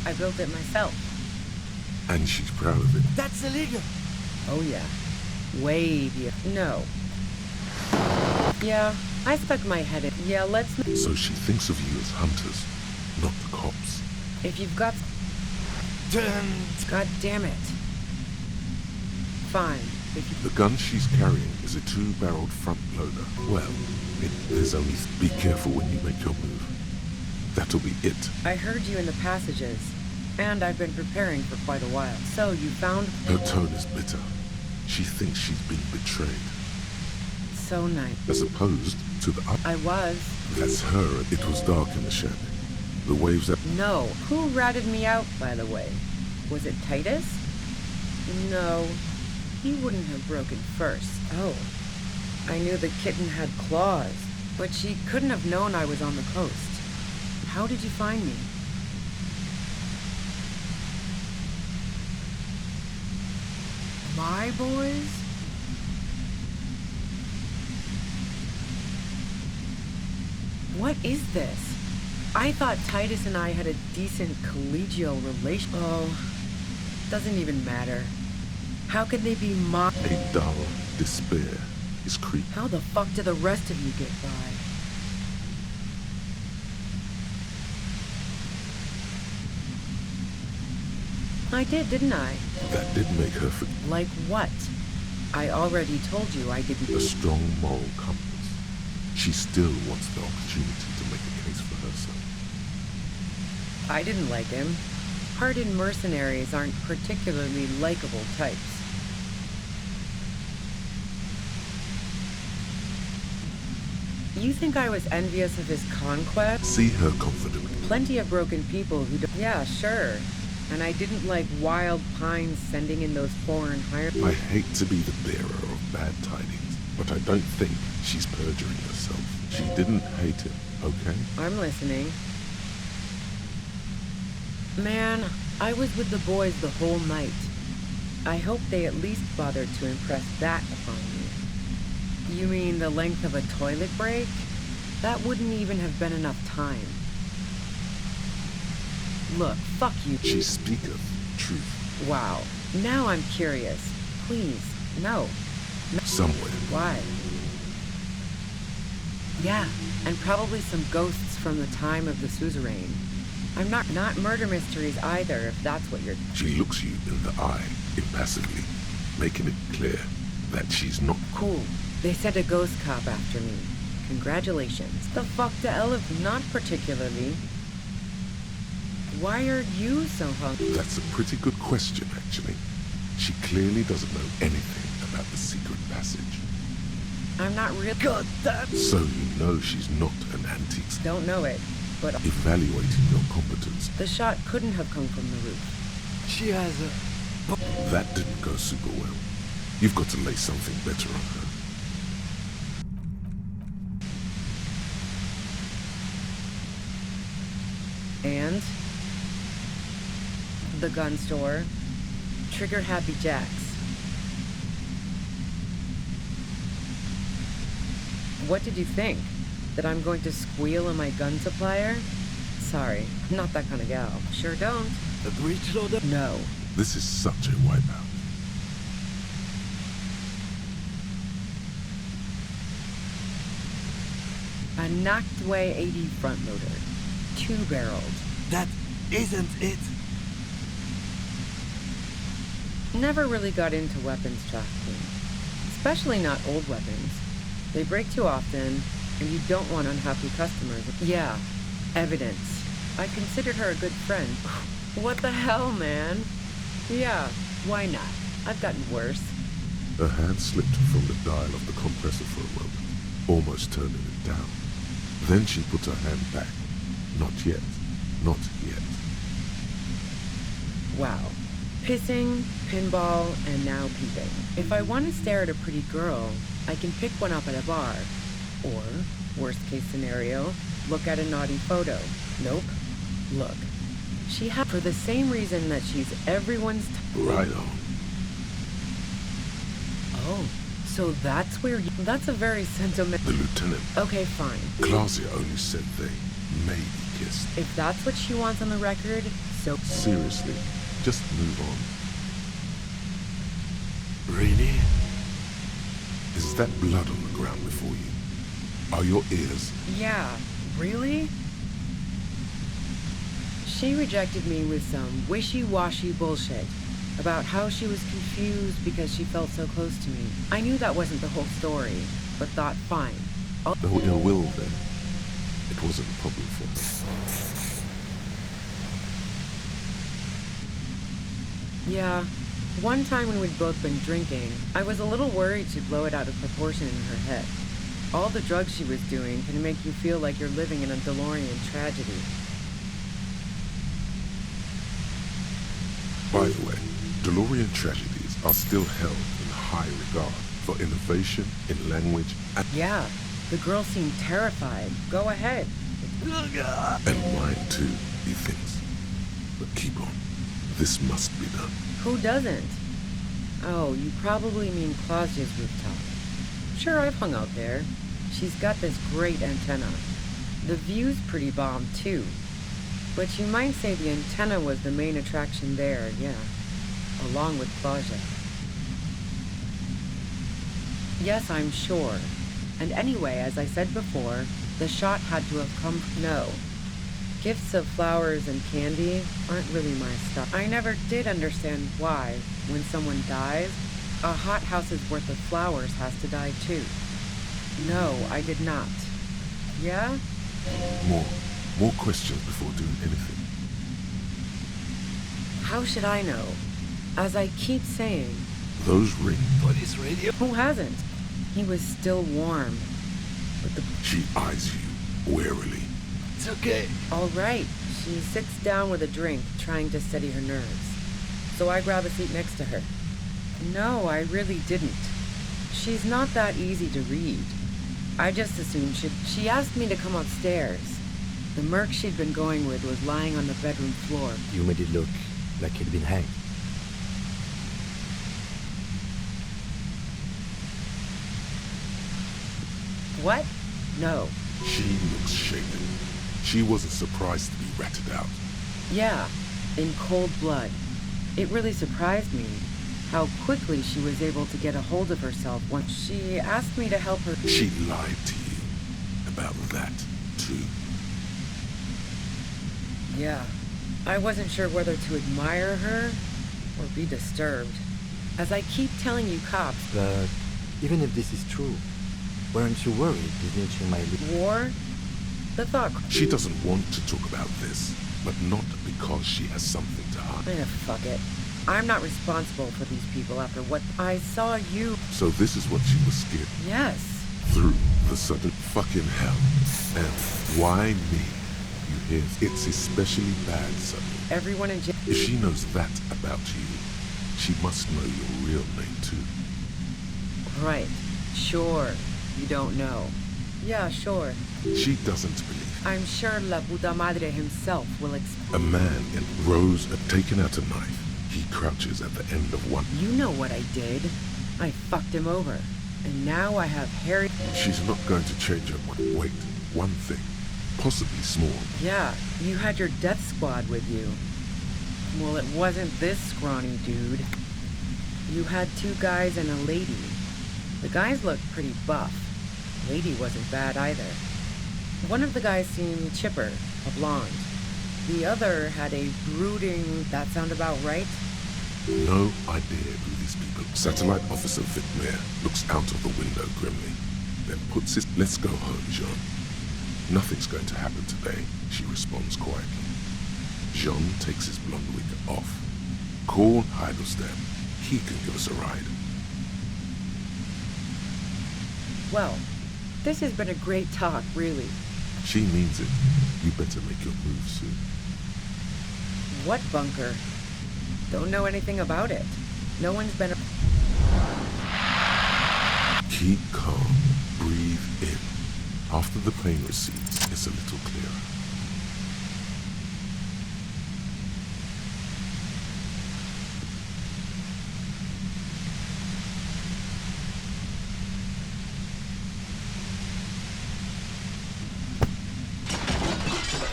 I built it myself. And she's proud of it. that's illegal. Oh yeah. Way beyond... No. Yeah, I stuck my head in. Yeah, let's... So she thinks of you as hunters, not the cops. If you've got... Then God damn it. Fine. If you... The gun she's carrying is a 2-barreled front loader. Well, there's only... Be careful when you make your move. That'll be it. I heard you in the passages, and I've been preparing for quite a while. So you found... Her tone is bitter. She thinks she's been betrayed. So nice. As opposed to the other. I was. That's her. It was dark in the shed. The waves that... No. Who ratted me out, by the way? Was it Titus? No. He wouldn't have broken first. Oh. I knew the kitten had claws, but she couldn't have known I was on the coast. How did you find me? My boys? What is this? I thought Titus and I had a decent collegial relation. Oh, doesn't even matter. How could they be A dull despair is creeping. How the fuck do the rest of you get by? I did, didn't I? That did make her forget. Like what? I already told you I didn't... A strong moral compass. She still wants the opportunity to make a case for herself. I didn't like him. Hardened mercenaries aren't particularly likable types. You think I was envious of his conquest? See her confidently. Plenty of broken people who... Yeah, sure. And I didn't like Wild Pines sending in those foreign hire... I hate to be the bearer of bad tidings, but I don't think she's perjuring herself. She didn't hate him, okay? I'm listening. Man, I was with the boys the whole night. I hope they at least bothered to impress that upon me. You mean the length of a toilet break? That wouldn't even have been enough time. Look, fuck you. She speaketh truth. Wow. Now I'm curious. Please, no. Somewhere. Why? Yeah, and probably some ghosts from the time of the suzerain. I'm not murder mysteries either, if that's what you're... She looks you in the eye, impassively, making it clear that she's not... Cool. They sent a ghost cop after me. Congratulations. The fuck to Elif? Not particularly. Why are you so hungry? That's a pretty good question, actually. She clearly doesn't know anything about the secret passage. I'm not real... God, that... So you know she's not an antique. Don't know it, but... Evaluating your competence. The shot couldn't have come from the roof. she has a... That didn't go super well. You've got to lay something better on her. And... the gun store. Trigger Happy Jacks. What did you think? That I'm going to squeal on my gun supplier? Sorry, I'm not that kind of gal. Sure don't. a breech loader? No. This is such a wipeout. A knocked way 80 front loader. 2-barreled. That isn't it. Never really got into weapons trafficking. Especially not old weapons. They break too often, and you don't want unhappy customers. Yeah, evidence. I considered her a good friend. What the hell, man? Yeah, why not? I've gotten worse. Her hand slipped from the dial of the compressor for a moment. almost turning it down. Then she put her hand back. Not yet. Not yet. Wow. Pissing, pinball, and now peeping. If I want to stare at a pretty girl, I can pick one up at a bar. Or, worst case scenario, look at a naughty photo. Nope. Look. She had for the same reason that she's everyone's Right on. Oh, so that's where you... That's a very sentimental... The lieutenant, Okay, fine. Clausia only said they maybe kissed. If that's what she wants on the record, so... Seriously, just move on. Really? Is that blood on the ground before you? Are your ears? Yeah, really? She rejected me with some wishy-washy bullshit about how she was confused because she felt so close to me. I knew that wasn't the whole story, but thought, fine. No ill will then. It wasn't a problem for me. Yeah, one time when we'd both been drinking, I was a little worried she'd blow it out of proportion in her head. All the drugs she was doing can make you feel like you're living in a DeLorean tragedy. By the way, DeLorean tragedies are still held in high regard for innovation in language Yeah, the girl seemed terrified. Go ahead. and mind too, he thinks. But keep on. This must be done. Who doesn't? Oh, you probably mean Clausia's rooftop. Sure, I've hung out there. She's got this great antenna. The view's pretty bomb, too. But you might say the antenna was the main attraction there, yeah. Along with Clausia. Yes, I'm sure. And anyway, as I said before, the shot had to have come... No. Gifts of flowers and candy aren't really my stuff. I never did understand why, when someone dies, a hothouse's worth of flowers has to die too. No, I did not. Yeah? More questions before doing anything. How should I know? As I keep saying, Those rings. Police radio? who hasn't? He was still warm. But the... She eyes you warily. It's okay. All right. She sits down with a drink, trying to steady her nerves. So I grab a seat next to her. No, I really didn't. She's not that easy to read. I just assumed she asked me to come upstairs. The merc she'd been going with was lying on the bedroom floor. You made it look like he'd been hanged. What? No. She looks shaken. She wasn't surprised to be ratted out. Yeah, in cold blood. It really surprised me how quickly she was able to get a hold of herself once she asked me to help her. She lied to you about that, too. Yeah, I wasn't sure whether to admire her or be disturbed. As I keep telling you cops, But even if this is true, weren't you worried Disney might leave? war? The thought... She doesn't want to talk about this, but not because she has something to hide. Fuck it. I'm not responsible for these people after what I saw you... So this is what she was scared Yes. through the sudden fucking hell. And why me? You hear? It's especially bad suddenly. Everyone in jail... If she knows that about you, she must know your real name too. Right. Sure. You don't know. Yeah, sure. She doesn't believe. I'm sure La Puta Madre himself will A man in Rose had taken out a knife. He crouches at the end of one. You know what I did. I fucked him over. And now I have Harry... She's not going to change her mind. Wait, one thing. Possibly small. Yeah, you had your death squad with you. Well, it wasn't this scrawny dude. You had 2 guys and a lady. The guys looked pretty buff. Lady wasn't bad either. One of the guys seemed chipper, a blonde. The other had a brooding... That sound about right? No idea who these people. Satellite Officer Vicmere looks out of the window grimly, then puts his... Let's go home, Jean. Nothing's going to happen today, she responds quietly. Jean takes his blonde wig off. Call Heidelstein. He can give us a ride. Well, This has been a great talk, really. She means it. You better make your move soon. What bunker? Don't know anything about it. No one's been a... Keep calm. Breathe in. After the pain recedes, it's a little clearer.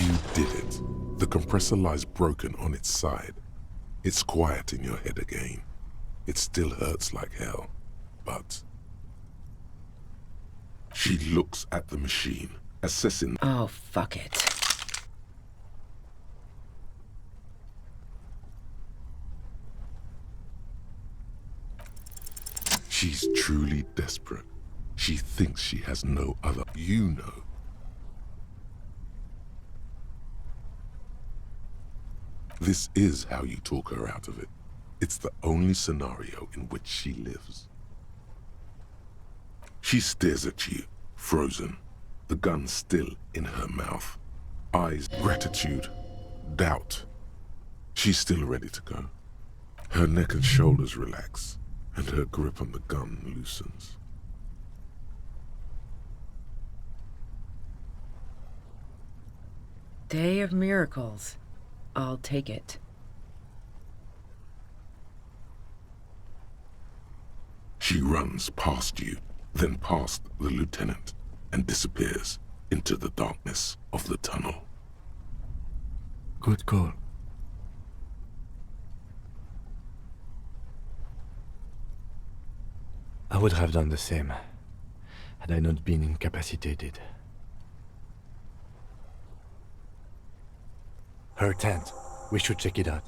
You did it. The compressor lies broken on its side. It's quiet in your head again. It still hurts like hell, but... She looks at the machine, assessing... Oh, fuck it. She's truly desperate. She thinks she has no other. You know. This is how you talk her out of it. It's the only scenario in which she lives. She stares at you, frozen, the gun still in her mouth. Eyes, gratitude, doubt. She's still ready to go. Her neck and shoulders relax, and her grip on the gun loosens. Day of miracles. I'll take it. She runs past you, then past the lieutenant, and disappears into the darkness of the tunnel. Good call. I would have done the same, had I not been incapacitated. Her tent. We should check it out.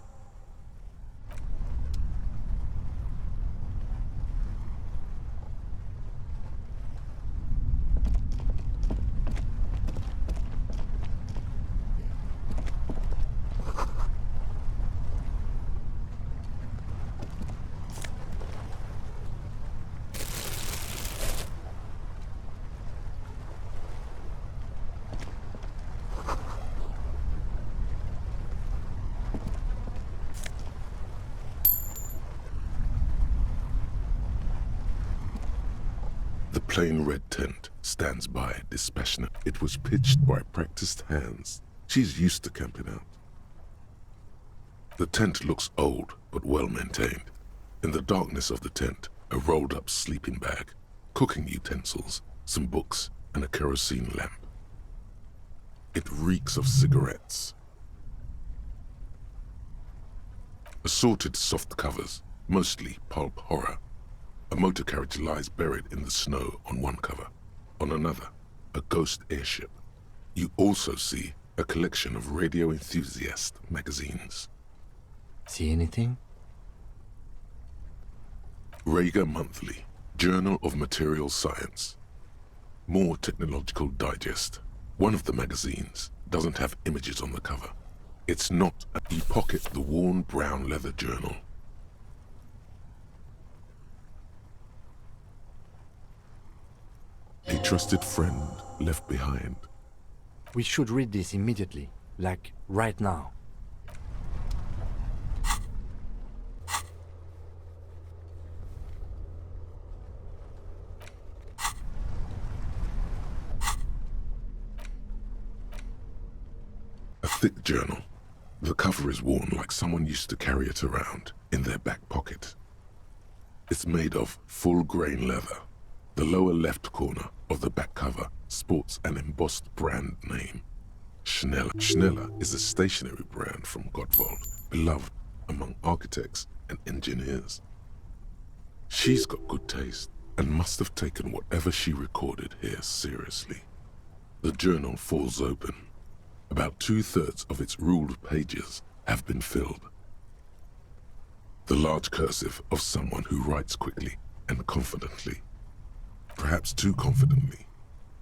The plain red tent stands by, dispassionate. It was pitched by practiced hands. She's used to camping out. The tent looks old, but well maintained. In the darkness of the tent, a rolled-up sleeping bag, cooking utensils, some books, and a kerosene lamp. It reeks of cigarettes. Assorted soft covers, mostly pulp horror. A motor carriage lies buried in the snow on one cover. On another, a ghost airship. You also see a collection of radio enthusiast magazines. See anything? Rager Monthly, Journal of Material Science. More Technological Digest. One of the magazines doesn't have images on the cover. It's not a... You pocket the worn brown leather journal. A trusted friend left behind. We should read this immediately, like right now. A thick journal. The cover is worn like someone used to carry it around in their back pocket. It's made of full-grain leather. The lower left corner of the back cover sports an embossed brand name. Schneller. Schneller is a stationery brand from Gottwald, beloved among architects and engineers. She's got good taste and must have taken whatever she recorded here seriously. The journal falls open. About 2/3 of its ruled pages have been filled. The large cursive of someone who writes quickly and confidently. Perhaps too confidently.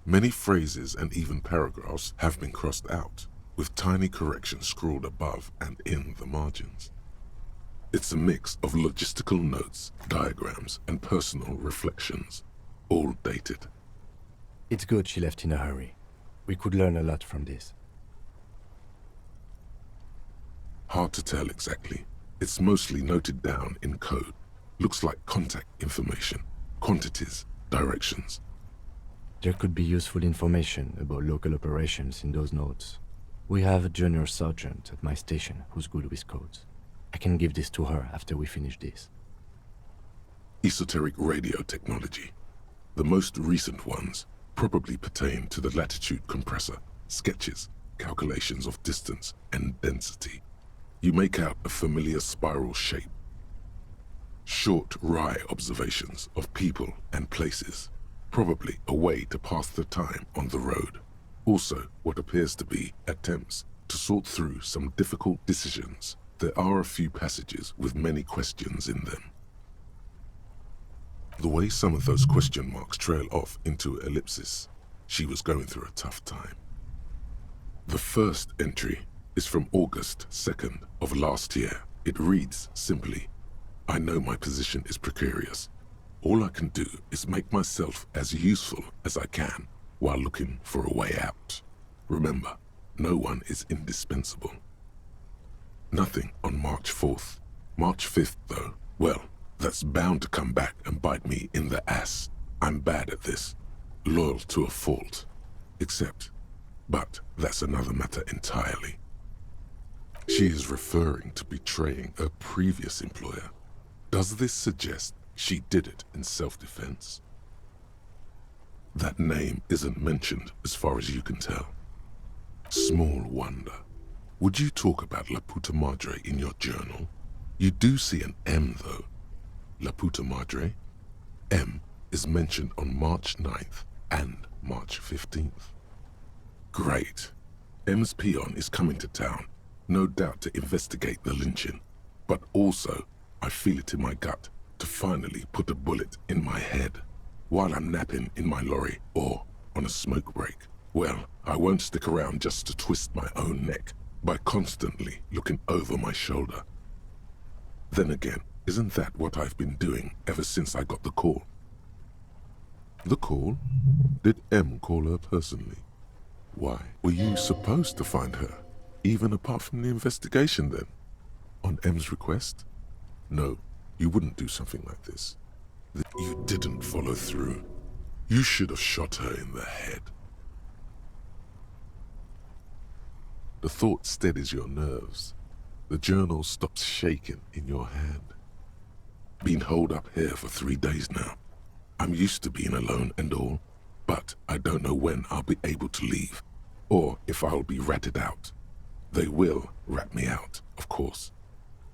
Many phrases and even paragraphs have been crossed out, with tiny corrections scrawled above and in the margins. It's a mix of logistical notes, diagrams, and personal reflections, all dated. It's good she left in a hurry. We could learn a lot from this. Hard to tell exactly. It's mostly noted down in code. Looks like contact information, quantities, directions. There could be useful information about local operations in those notes. We have a junior sergeant at my station who's good with codes. I can give this to her after we finish this. Esoteric radio technology. The most recent ones probably pertain to the latitude compressor, sketches, calculations of distance and density. You make out a familiar spiral shape. Short, wry observations of people and places, probably a way to pass the time on the road. Also, what appears to be attempts to sort through some difficult decisions. There are a few passages with many questions in them. The way some of those question marks trail off into ellipsis, she was going through a tough time. The first entry is from August 2nd of last year. It reads simply, I know my position is precarious. All I can do is make myself as useful as I can while looking for a way out. Remember, no one is indispensable. Nothing on March 4th. March 5th, though, well, that's bound to come back and bite me in the ass. I'm bad at this. Loyal to a fault. But that's another matter entirely. She is referring to betraying her previous employer. Does this suggest she did it in self-defense? That name isn't mentioned as far as you can tell. Small wonder. Would you talk about La Puta Madre in your journal? You do see an M, though. La Puta Madre. M is mentioned on March 9th and March 15th. Great. M's peon is coming to town, no doubt to investigate the lynching, but also, I feel it in my gut to finally put a bullet in my head while I'm napping in my lorry or on a smoke break. Well, I won't stick around just to twist my own neck by constantly looking over my shoulder. Then again, isn't that what I've been doing ever since I got the call? The call? Did M call her personally? Why, were you supposed to find her, even apart from the investigation then? On M's request? No, you wouldn't do something like this. You didn't follow through. You should have shot her in the head. The thought steadies your nerves. The journal stops shaking in your hand. Been holed up here for 3 days now. I'm used to being alone and all, but I don't know when I'll be able to leave, or if I'll be ratted out. They will rat me out, of course.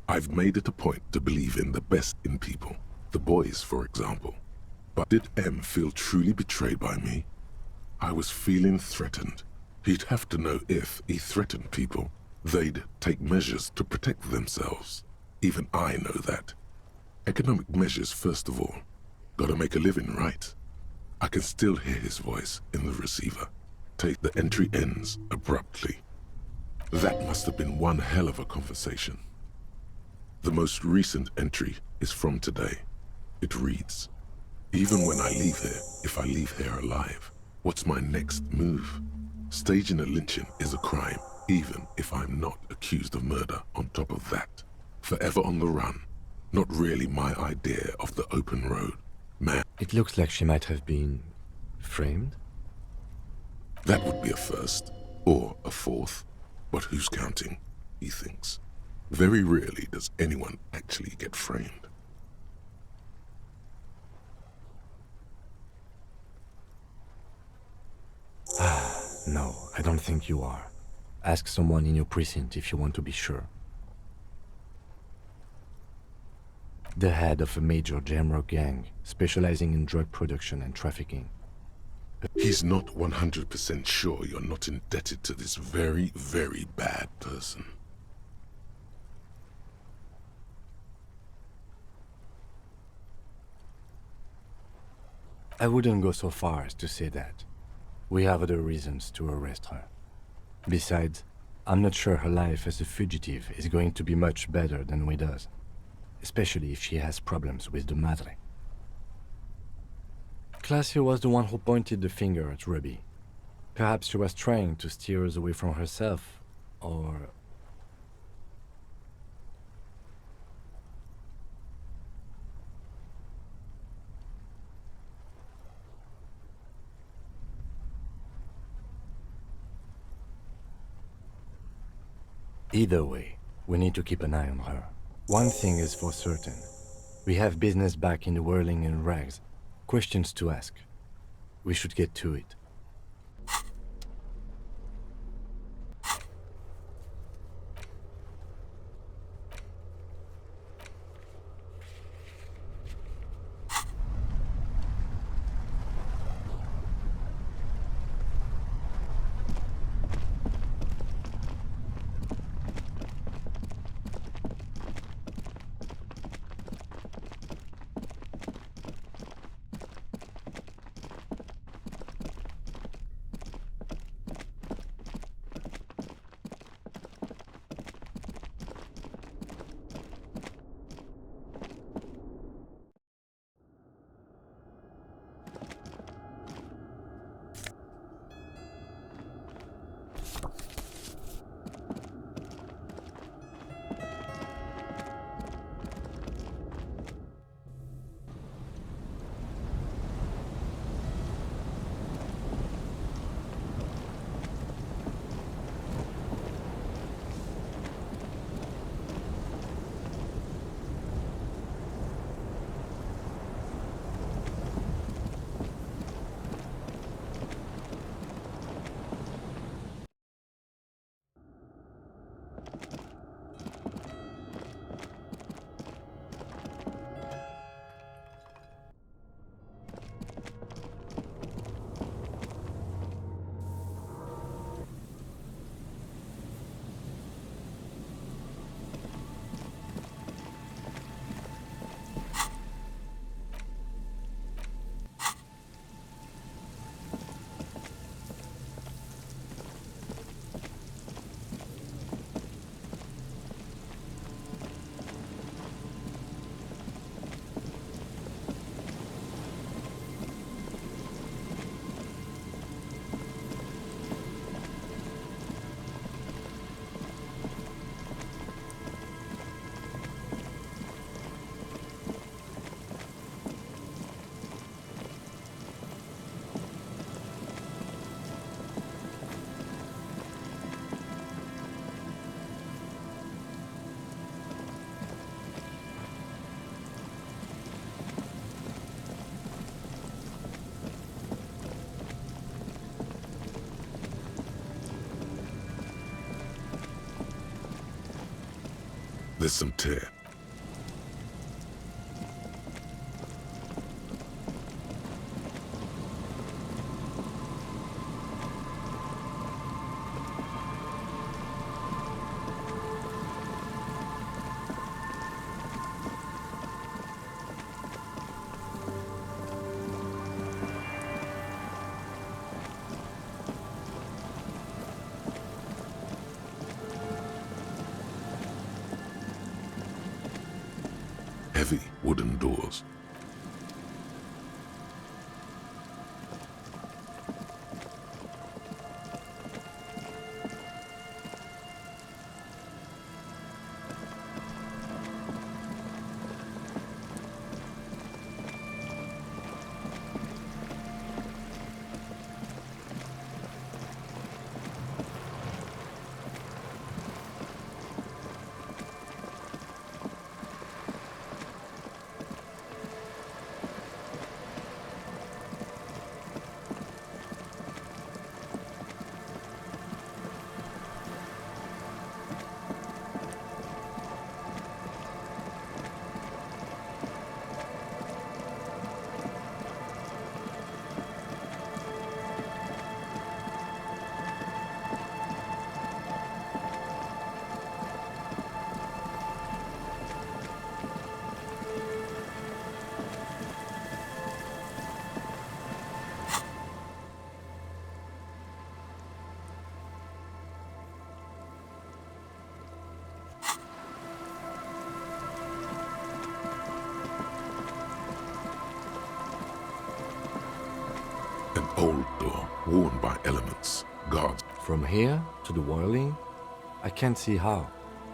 I've made it a point to believe in the best in people, the boys, for example. But did M feel truly betrayed by me? I was feeling threatened. He'd have to know if he threatened people, they'd take measures to protect themselves. Even I know that. Economic measures first of all. Gotta make a living, right? I can still hear his voice in the receiver. The entry ends abruptly. That must have been one hell of a conversation. The most recent entry is from today. It reads, even when I leave here, if I leave here alive, what's my next move? Staging a lynching is a crime, even if I'm not accused of murder on top of that. Forever on the run. Not really my idea of the open road. Man, It looks like she might have been framed. that would be a first, or a fourth. But who's counting, he thinks. Very rarely does anyone actually get framed. No, I don't think you are. Ask someone in your precinct if you want to be sure. The head of a major Jamrock gang, specializing in drug production and trafficking. He's not 100% sure you're not indebted to this very, very bad person. I wouldn't go so far as to say that. We have other reasons to arrest her. Besides, I'm not sure her life as a fugitive is going to be much better than Weda's, especially if she has problems with the Madre. Classy was the one who pointed the finger at Ruby. Perhaps she was trying to steer us away from herself, or... Either way, we need to keep an eye on her. One thing is for certain. We have business back in the whirling and rags. Questions to ask. We should get to it. There's some tear. Heavy wooden doors. worn by elements, guards. From here to the whirling, I can't see how.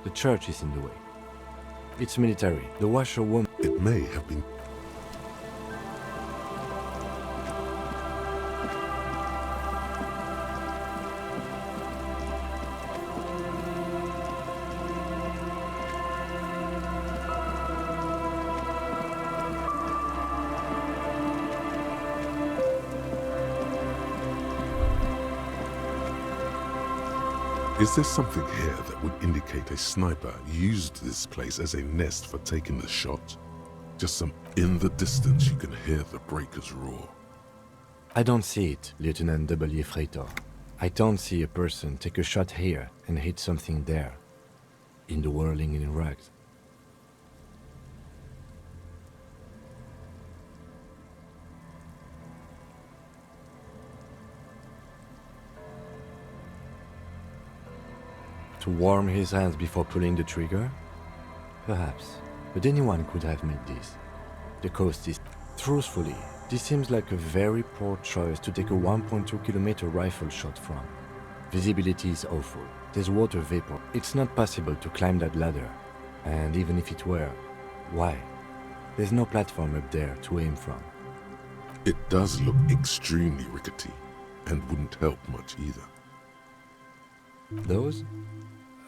The church is in the way. It's military. The washerwoman. It may have been. Is there something here that would indicate a sniper used this place as a nest for taking the shot? Just some in the distance you can hear the breakers roar. I don't see it, Lieutenant W. Freitor. I don't see a person take a shot here and hit something there. In the whirling in rags. To warm his hands before pulling the trigger? Perhaps, but anyone could have made this. The coast is... Truthfully, this seems like a very poor choice to take a 1.2 kilometer rifle shot from. Visibility is awful. There's water vapor. It's not possible to climb that ladder. And even if it were, why? There's no platform up there to aim from. It does look extremely rickety, and wouldn't help much either. Those?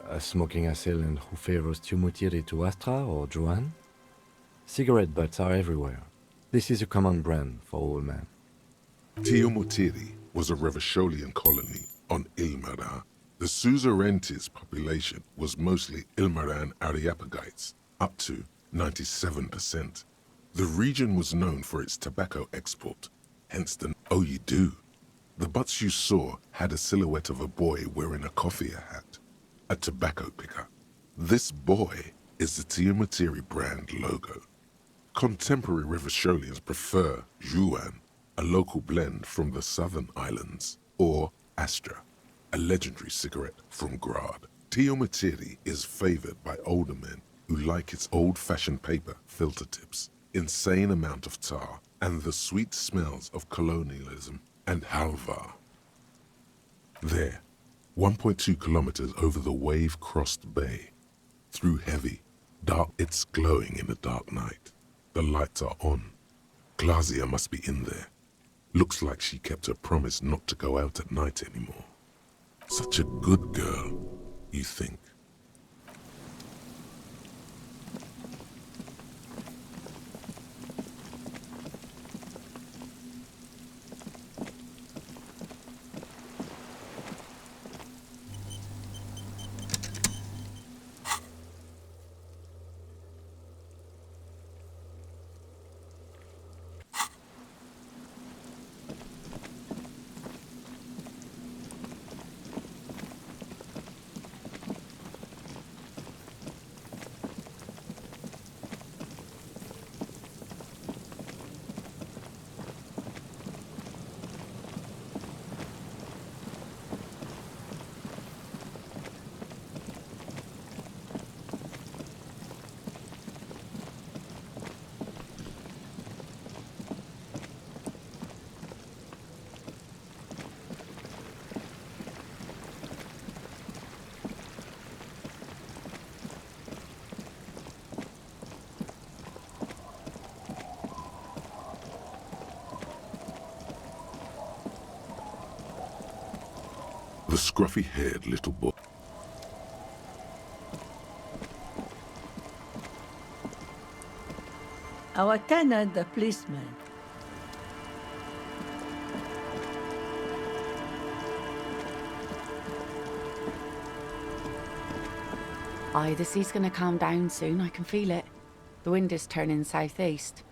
A smoking assailant who favors Tumutiri to Astra or Joan? Cigarette butts are everywhere. This is a common brand for all men. Tumutiri was a Revacholian colony on Ilmaran. The Suzerainty's population was mostly Ilmaran Areopagites, up to 97%. The region was known for its tobacco export, hence the "oh you do." The butts you saw had a silhouette of a boy wearing a coffee hat, a tobacco picker. This boy is the Tumutiri brand logo. Contemporary Revacholians prefer Juan, a local blend from the southern islands, or Astra, a legendary cigarette from Grad. Tumutiri is favored by older men who like its old-fashioned paper filter tips, insane amount of tar, and the sweet smells of colonialism and halva. There, 1.2 kilometers over the wave-crossed bay, through heavy, dark, it's glowing in the dark night. The lights are on. Glazia must be in there. Looks like she kept her promise not to go out at night anymore. Such a good girl, you think. The scruffy-haired little boy. Awakana the policeman. Aye, the sea's gonna calm down soon, I can feel it. The wind is turning southeast.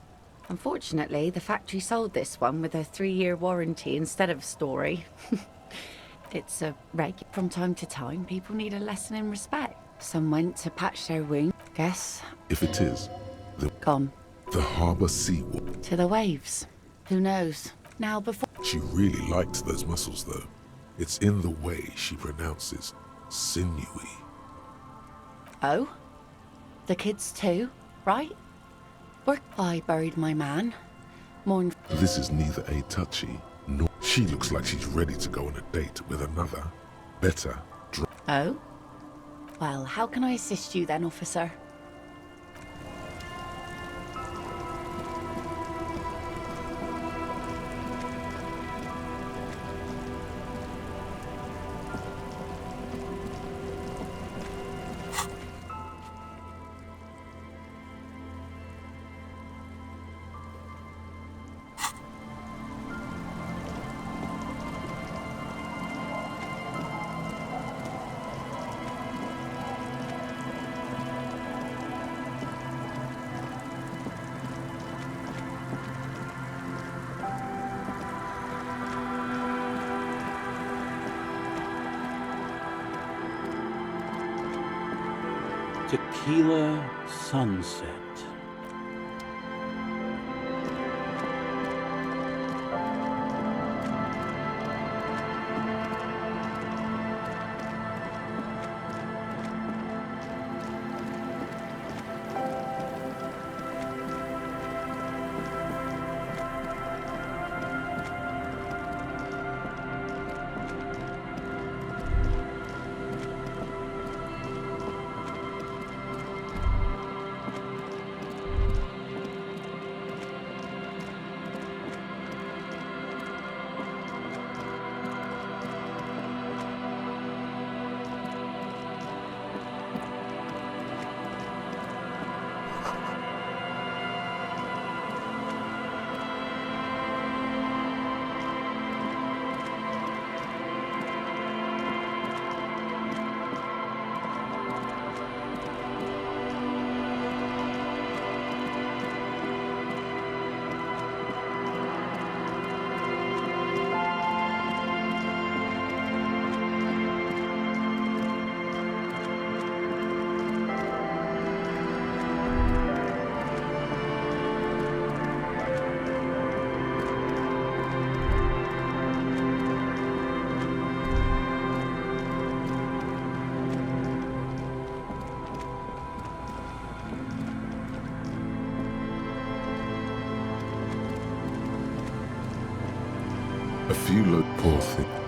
Unfortunately, the factory sold this one with a 3-year warranty instead of story. It's a reg. From time to time, people need a lesson in respect. Some went to patch their wound, guess. If it is, Gone. the harbour sea wall. To the waves. Who knows? Now before... She really liked those muscles, though. It's in the way she pronounces sinewy. Oh? The kids too, right? Work I buried my man. Mourn... This is neither a touchy nor she looks like she's ready to go on a date with another, better, Oh? Well, how can I assist you then, officer? Tequila Sunset. a few poor thing.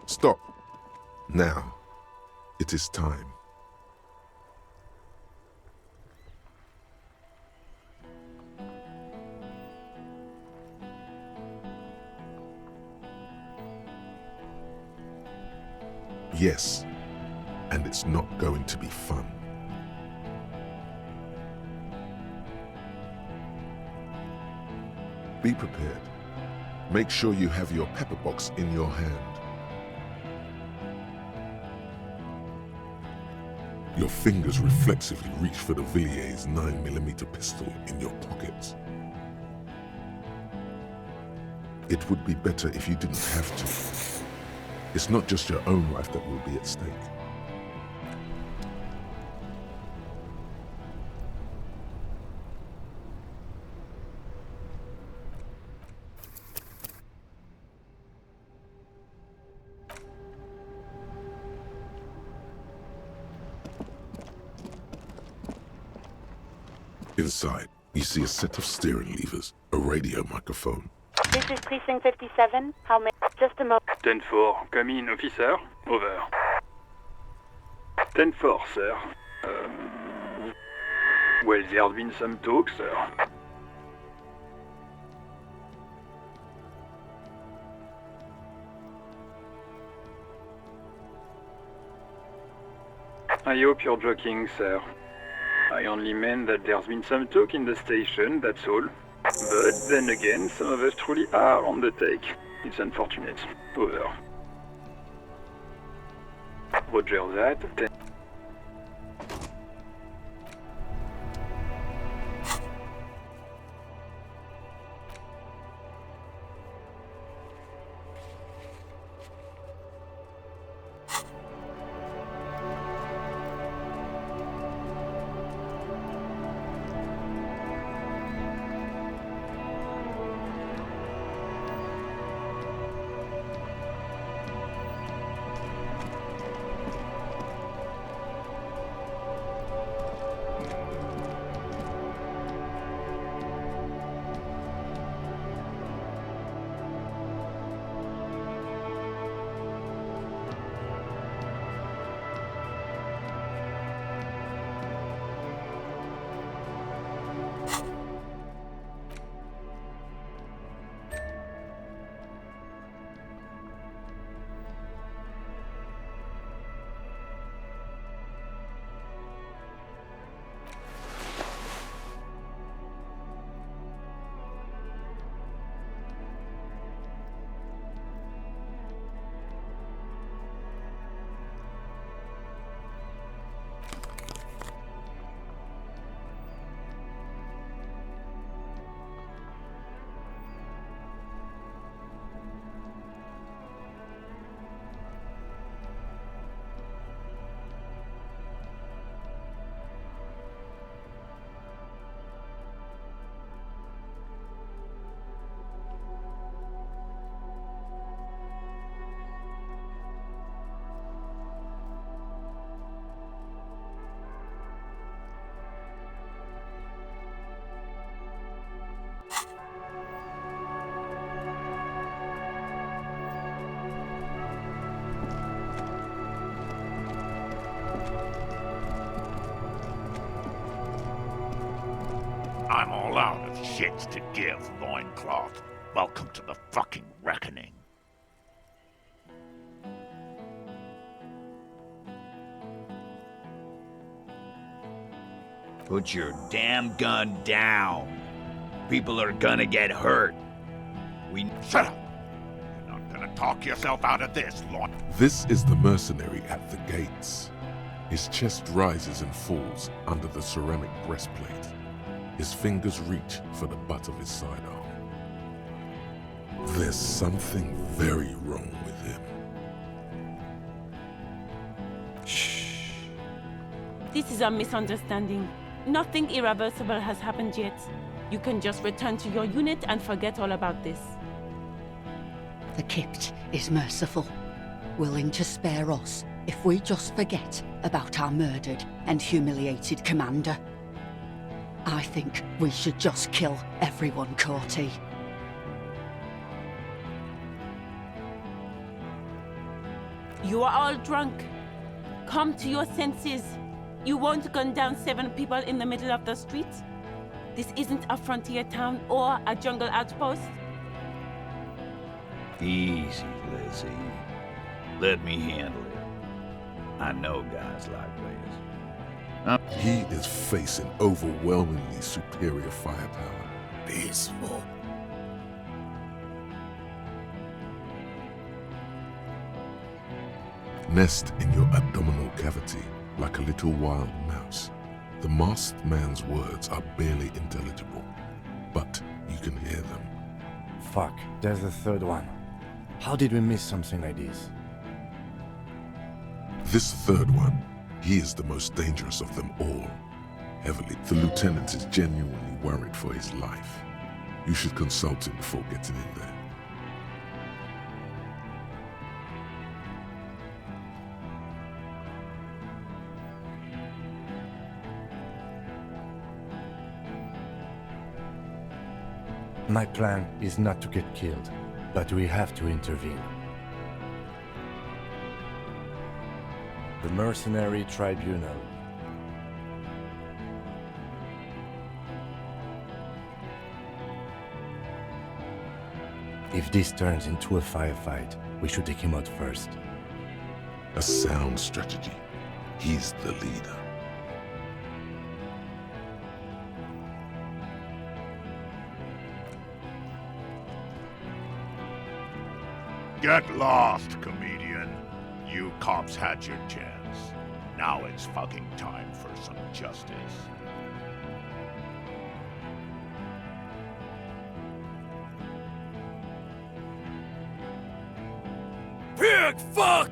Stop. Now, it is time. Yes, and it's not going to be fun. Be prepared. Make sure you have your pepper box in your hand. Your fingers reflexively reach for the Villiers 9mm pistol in your pockets. It would be better if you didn't have to. It's not just your own life that will be at stake. Inside, you see a set of steering levers, a radio microphone. This is Precinct 57. How may... Just a moment. 10-4, come in, officer. Over. 10-4, sir. Well, there's been some talk, sir. I hope you're joking, sir. I only meant that there's been some talk in the station, that's all. But then again, some of us truly are on the take. It's unfortunate. Over. Roger that. I'm all out of shits to give, loincloth. Welcome to the fucking reckoning. Put your damn gun down. People are gonna get hurt. Shut up! You're not gonna talk yourself out of this, loin. This is the mercenary at the gates. His chest rises and falls under the ceramic breastplate. His fingers reach for the butt of his sidearm. There's something very wrong with him. Shh. This is a misunderstanding. Nothing irreversible has happened yet. You can just return to your unit and forget all about this. The Kypt is merciful, willing to spare us if we just forget about our murdered and humiliated commander. I think we should just kill everyone, Corty. You are all drunk. Come to your senses. You won't gun down 7 people in the middle of the street. This isn't a frontier town or a jungle outpost. Easy, Lizzie. Let me handle it. I know guys like this. He is facing overwhelmingly superior firepower. Peaceful. Nest in your abdominal cavity like a little wild mouse. The masked man's words are barely intelligible, but you can hear them. Fuck, there's the third one. How did we miss something like this? This third one, he is the most dangerous of them all. Heavily, the lieutenant is genuinely worried for his life. You should consult him before getting in there. My plan is not to get killed, but we have to intervene. The Mercenary Tribunal. If this turns into a firefight, we should take him out first. A sound strategy. He's the leader. Get lost, comedian. You cops had your chance. Now it's fucking time for some justice. Pig fuck!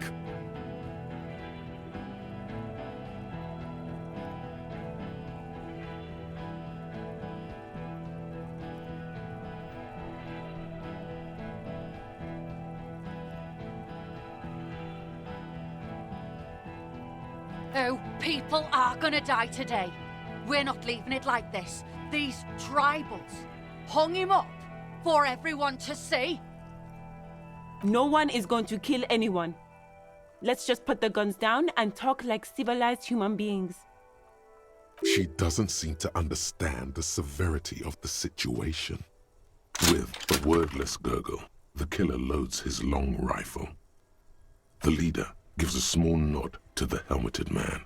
Oh, people are gonna die today. We're not leaving it like this. These tribals hung him up for everyone to see. No one is going to kill anyone. Let's just put the guns down and talk like civilized human beings. She doesn't seem to understand the severity of the situation. With a wordless gurgle, the killer loads his long rifle. The leader gives a small nod to the helmeted man.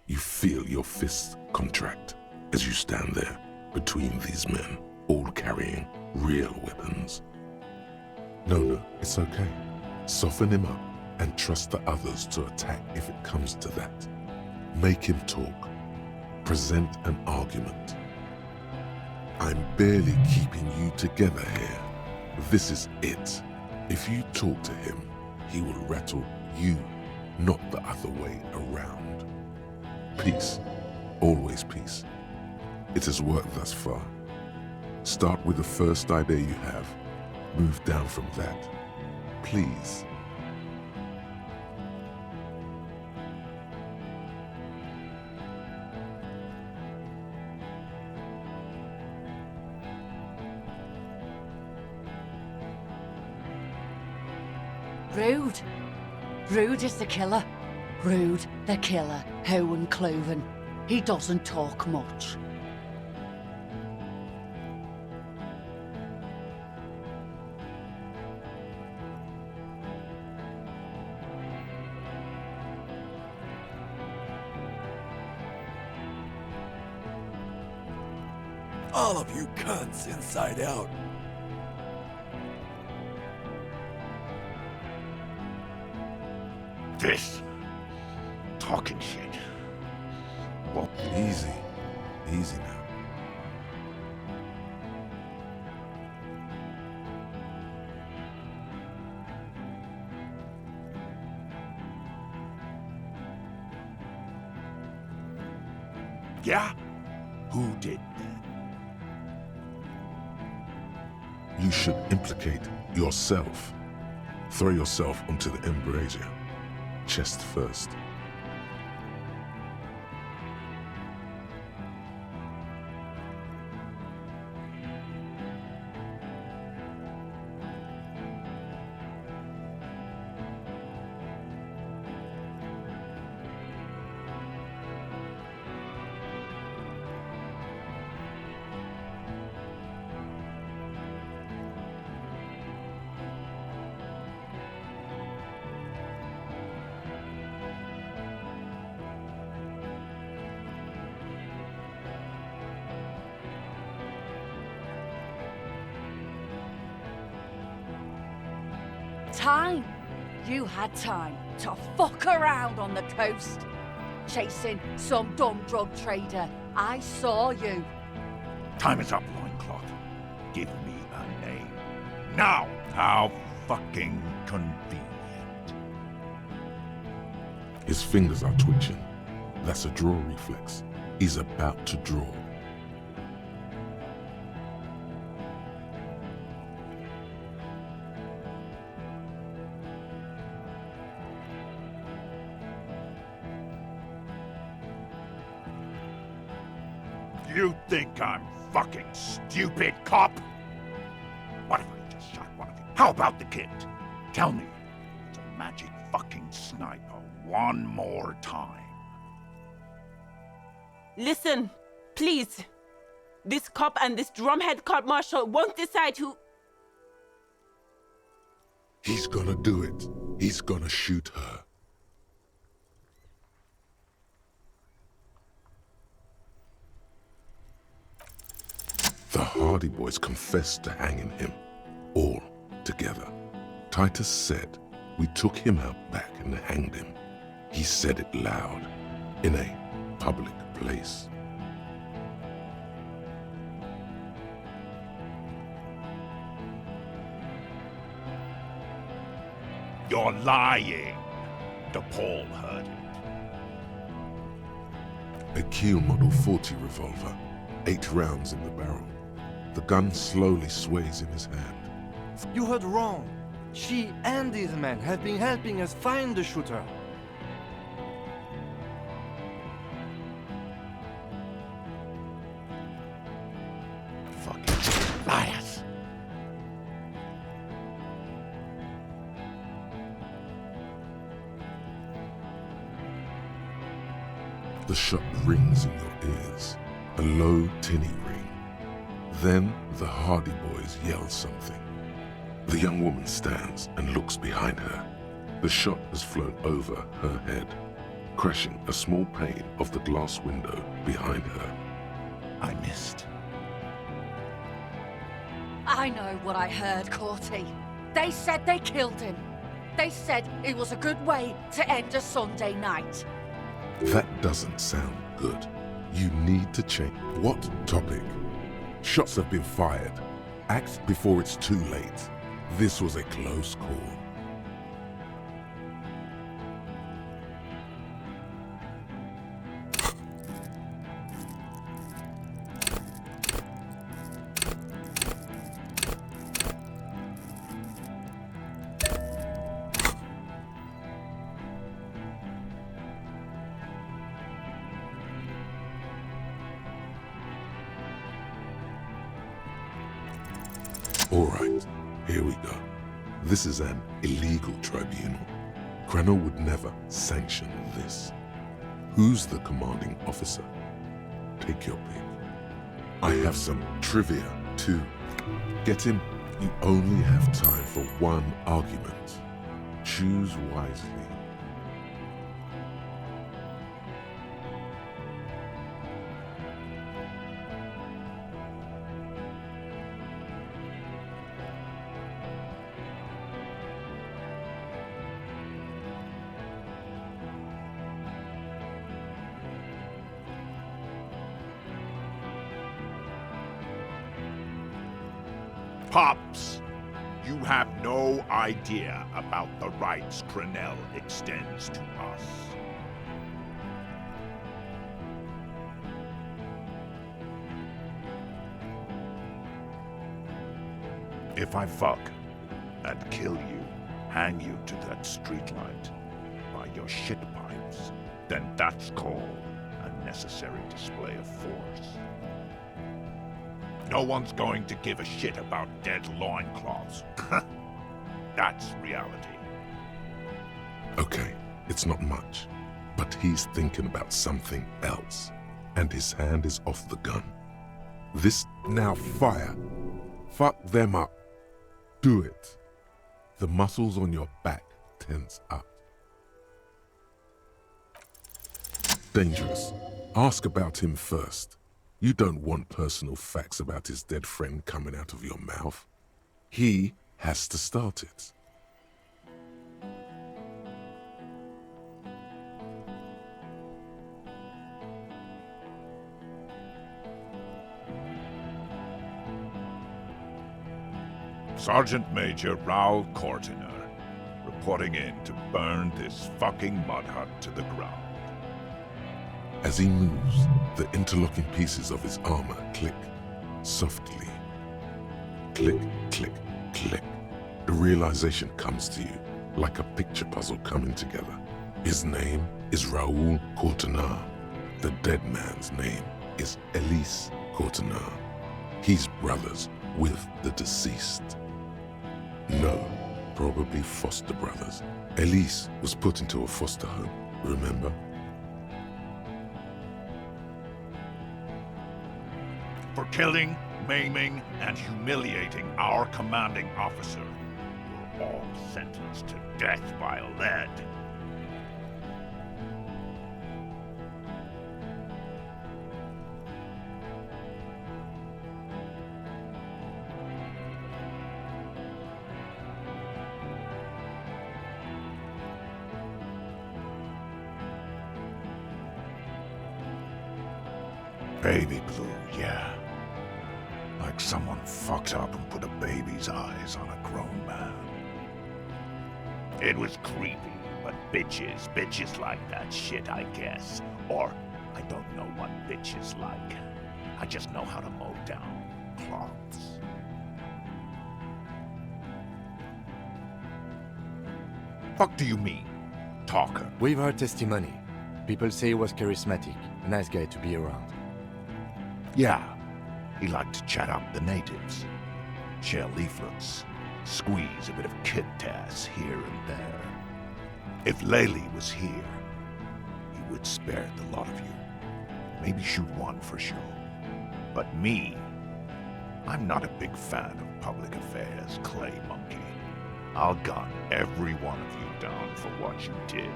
You feel your fists contract as you stand there between these men, all carrying real weapons. No, it's okay. Soften him up and trust the others to attack if it comes to that. Make him talk. Present an argument. I'm barely keeping you together here. This is it. If you talk to him, he will rattle you, not the other way around. Peace. Always peace. It has worked thus far. Start with the first idea you have. Move down from that. Please. Rude. Rude is the killer. Rude, the killer, Owen Cloven. He doesn't talk much. All of you cunts inside out. This talking shit. Well, easy. Easy now. Yeah? Who did that? You should implicate yourself. Throw yourself onto the embrasure. Chest first. Time. You had time to fuck around on the coast, chasing some dumb drug trader. I saw you. Time is up, Loincloth. Give me a name. Now! How fucking convenient. His fingers are twitching. That's a draw reflex. He's about to draw. You think I'm fucking stupid, cop? What if I just shot one of you? How about the kid? Tell me, it's a magic fucking sniper one more time. Listen, please. This cop and this drumhead court marshal won't decide who... He's gonna do it. He's gonna shoot her. The Hardy Boys confessed to hanging him, all together. Titus said, we took him out back and hanged him. He said it loud, in a public place. You're lying. DePaul heard it. A Kiel Model 40 revolver, 8 rounds in the barrel. The gun slowly sways in his hand. You heard wrong. She and these men have been helping us find the shooter. Fucking liars. The shot rings in your ears, a low, tinny ring. Then the Hardy Boys yell something. The young woman stands and looks behind her. The shot has flown over her head, crashing a small pane of the glass window behind her. I missed. I know what I heard, Corty. They said they killed him. They said it was a good way to end a Sunday night. That doesn't sound good. You need to change. What topic? Shots have been fired. Act before it's too late. This was a close call. All right, here we go. This is an illegal tribunal. Cranor would never sanction this. Who's the commanding officer? Take your pick. I have some trivia, too. Get him? You only have time for one argument. Choose wisely. Pops, you have no idea about the rights Crenell extends to us. If I fuck and kill you, hang you to that streetlight by your shit pipes, then that's called a necessary display of force. No one's going to give a shit about dead loincloths. That's reality. Okay, it's not much, but he's thinking about something else, and his hand is off the gun. This now fire. Fuck them up. Do it. The muscles on your back tense up. Dangerous. Ask about him first. You don't want personal facts about his dead friend coming out of your mouth. He has to start it. Sergeant Major Raoul Cortiner, reporting in to burn this fucking mud hut to the ground. As he moves, the interlocking pieces of his armor click softly. Click, click, click. The realization comes to you like a picture puzzle coming together. His name is Raoul Cortiner. The dead man's name is Elise Cortiner. He's brothers with the deceased. No, probably foster brothers. Elise was put into a foster home, remember? For killing, maiming, and humiliating our commanding officer, you're all sentenced to death by lead. Baby blue, yeah. Like someone fucked up and put a baby's eyes on a grown man. It was creepy, but bitches like that shit, I guess. Or, I don't know what bitches like. I just know how to mow down cloths. Fuck do you mean, talker? We've heard testimony. People say he was charismatic, a nice guy to be around. Yeah, he liked to chat up the natives, share leaflets, squeeze a bit of kit-tass here and there. If Laylee was here, he would spare the lot of you. Maybe shoot one for show. But me, I'm not a big fan of public affairs, Clay Monkey. I'll gun every one of you down for what you did.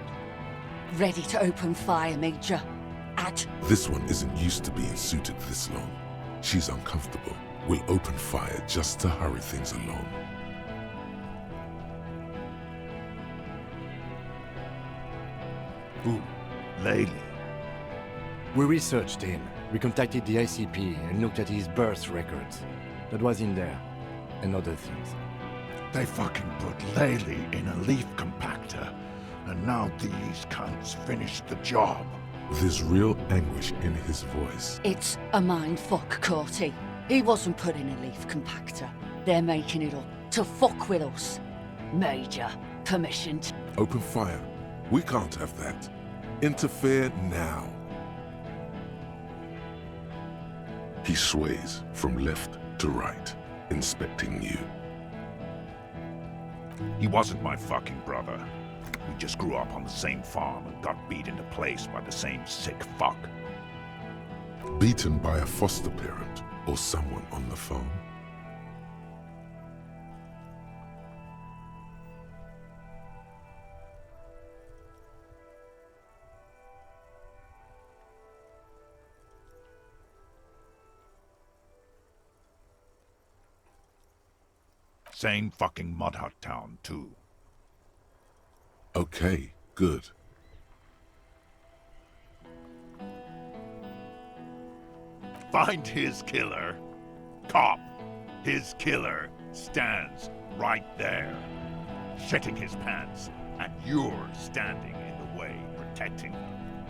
Ready to open fire, Major. This one isn't used to being suited this long. She's uncomfortable. We'll open fire just to hurry things along. Ooh, Laylee. We researched him. We contacted the ICP and looked at his birth records. That was in there. And other things. They fucking put Laylee in a leaf compactor, and now these cunts finished the job. There's real anguish in his voice. It's a mindfuck, Corty. He wasn't put in a leaf compactor. They're making it up to fuck with us. Major, permission to... Open fire. We can't have that. Interfere now. He sways from left to right, inspecting you. He wasn't my fucking brother. We just grew up on the same farm and got beat into place by the same sick fuck. Beaten by a foster parent or someone on the farm? Same fucking mud hut town, too. Okay, good. Find his killer. Cop. His killer stands right there, shitting his pants, and you're standing in the way, protecting him.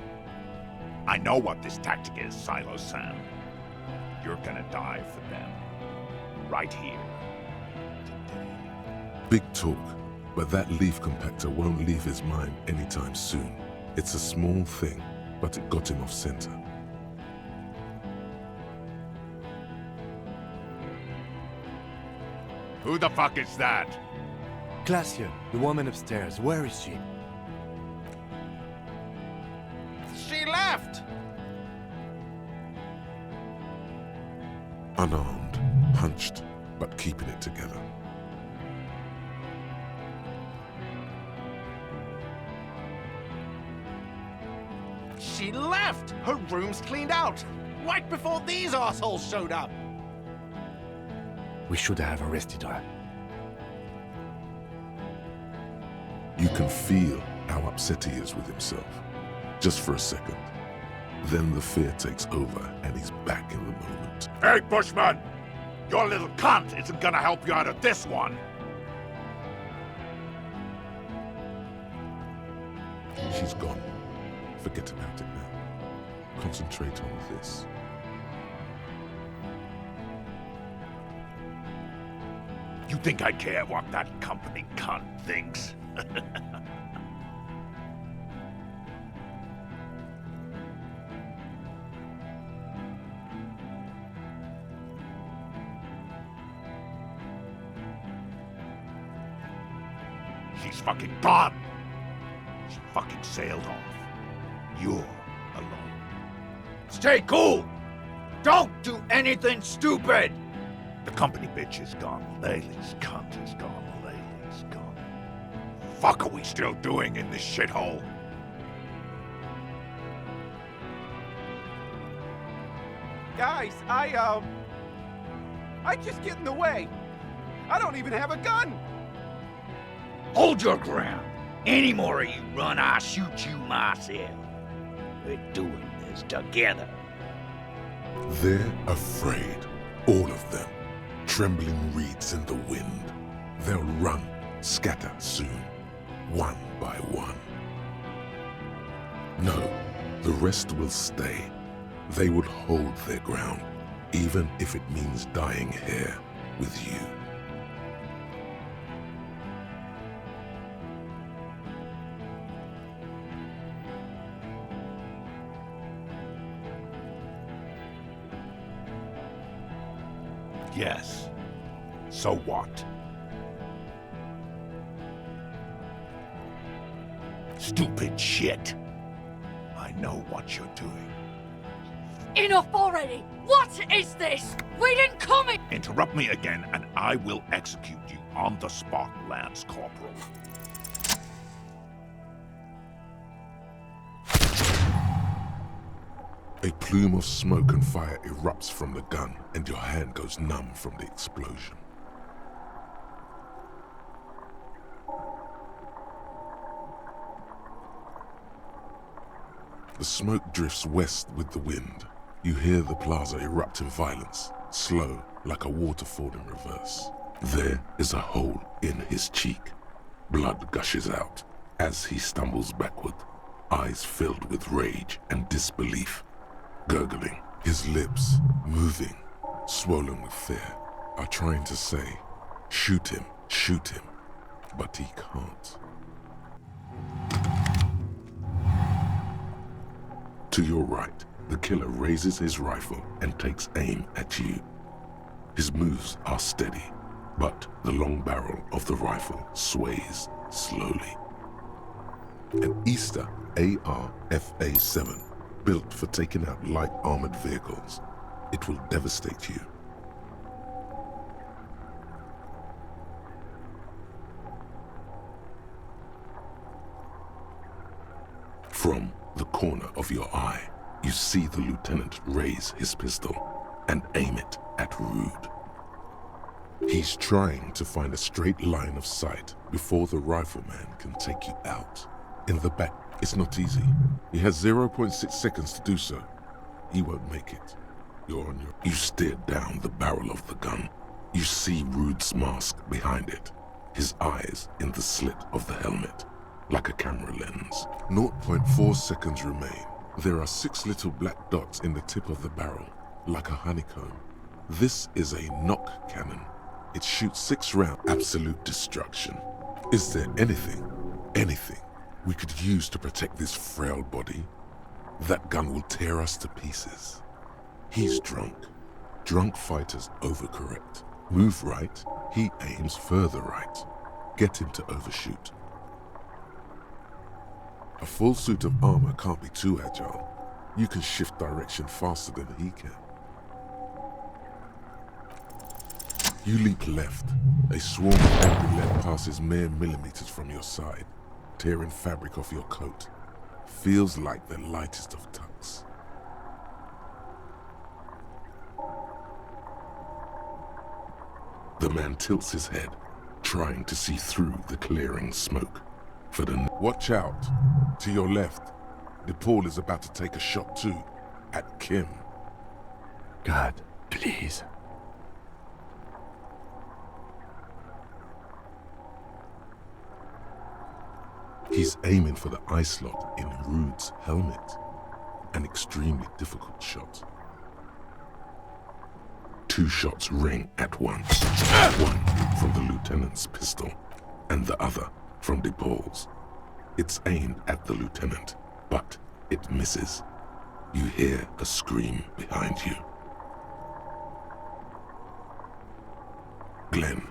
I know what this tactic is, Silo Sam. You're gonna die for them. Right here. Today. Big talk. But that leaf compactor won't leave his mind anytime soon. It's a small thing, but it got him off center. Who the fuck is that? Glacia, the woman upstairs. Where is she? She left! Unarmed, hunched, but keeping it together. She left! Her room's cleaned out! Right before these assholes showed up! We should have arrested her. You can feel how upset he is with himself. Just for a second. Then the fear takes over and he's back in the moment. Hey, Bushman! Your little cunt isn't gonna help you out of this one! She's gone. Forget about it now. Concentrate on this. You think I care what that company cunt thinks? She's fucking gone! She fucking sailed off. You're alone. Stay cool! Don't do anything stupid! The company bitch is gone. Laylee's cunt is gone. Laylee's gone. fuck are we still doing in this shithole? Guys, I just get in the way. I don't even have a gun. Hold your ground. Any more of you run, I'll shoot you myself. We're doing this together. They're afraid, all of them, trembling reeds in the wind. They'll run, scatter soon, one by one. No, the rest will stay. They will hold their ground, even if it means dying here with you. Yes. So what? Stupid shit. I know what you're doing. Enough already! What is this? We didn't come in! Interrupt me again and I will execute you on the spot, Lance Corporal. A plume of smoke and fire erupts from the gun, and your hand goes numb from the explosion. The smoke drifts west with the wind. You hear the plaza erupt in violence, slow like a waterfall in reverse. There is a hole in his cheek. Blood gushes out as he stumbles backward, eyes filled with rage and disbelief. Gurgling, his lips moving, swollen with fear, are trying to say, shoot him, but he can't. To your right, the killer raises his rifle and takes aim at you. His moves are steady, but the long barrel of the rifle sways slowly. An Easter AR-FA-7, built for taking out light armored vehicles. It will devastate you. From the corner of your eye, you see the lieutenant raise his pistol and aim it at Rude. He's trying to find a straight line of sight before the rifleman can take you out. In the back, it's not easy. He has 0.6 seconds to do so. He won't make it. You're on your... You stare down the barrel of the gun. You see Rude's mask behind it, his eyes in the slit of the helmet, like a camera lens. 0.4 seconds remain. There are 6 little black dots in the tip of the barrel, like a honeycomb. This is a knock cannon. It shoots 6 rounds. Absolute destruction. Is there anything we could use to protect this frail body? That gun will tear us to pieces. He's drunk. Drunk fighters overcorrect. Move right, he aims further right. Get him to overshoot. A full suit of armor can't be too agile. You can shift direction faster than he can. You leap left. A swarm of angry lead passes mere millimeters from your side, tearing fabric off your coat. Feels like the lightest of tucks. The man tilts his head, trying to see through the clearing smoke. Watch out! To your left, DePaul is about to take a shot too, at Kim. God, please. He's aiming for the eye slot in Rude's helmet. An extremely difficult shot. 2 shots ring at once. One from the lieutenant's pistol, and the other from DePaul's. It's aimed at the lieutenant, but it misses. You hear a scream behind you. Glenn,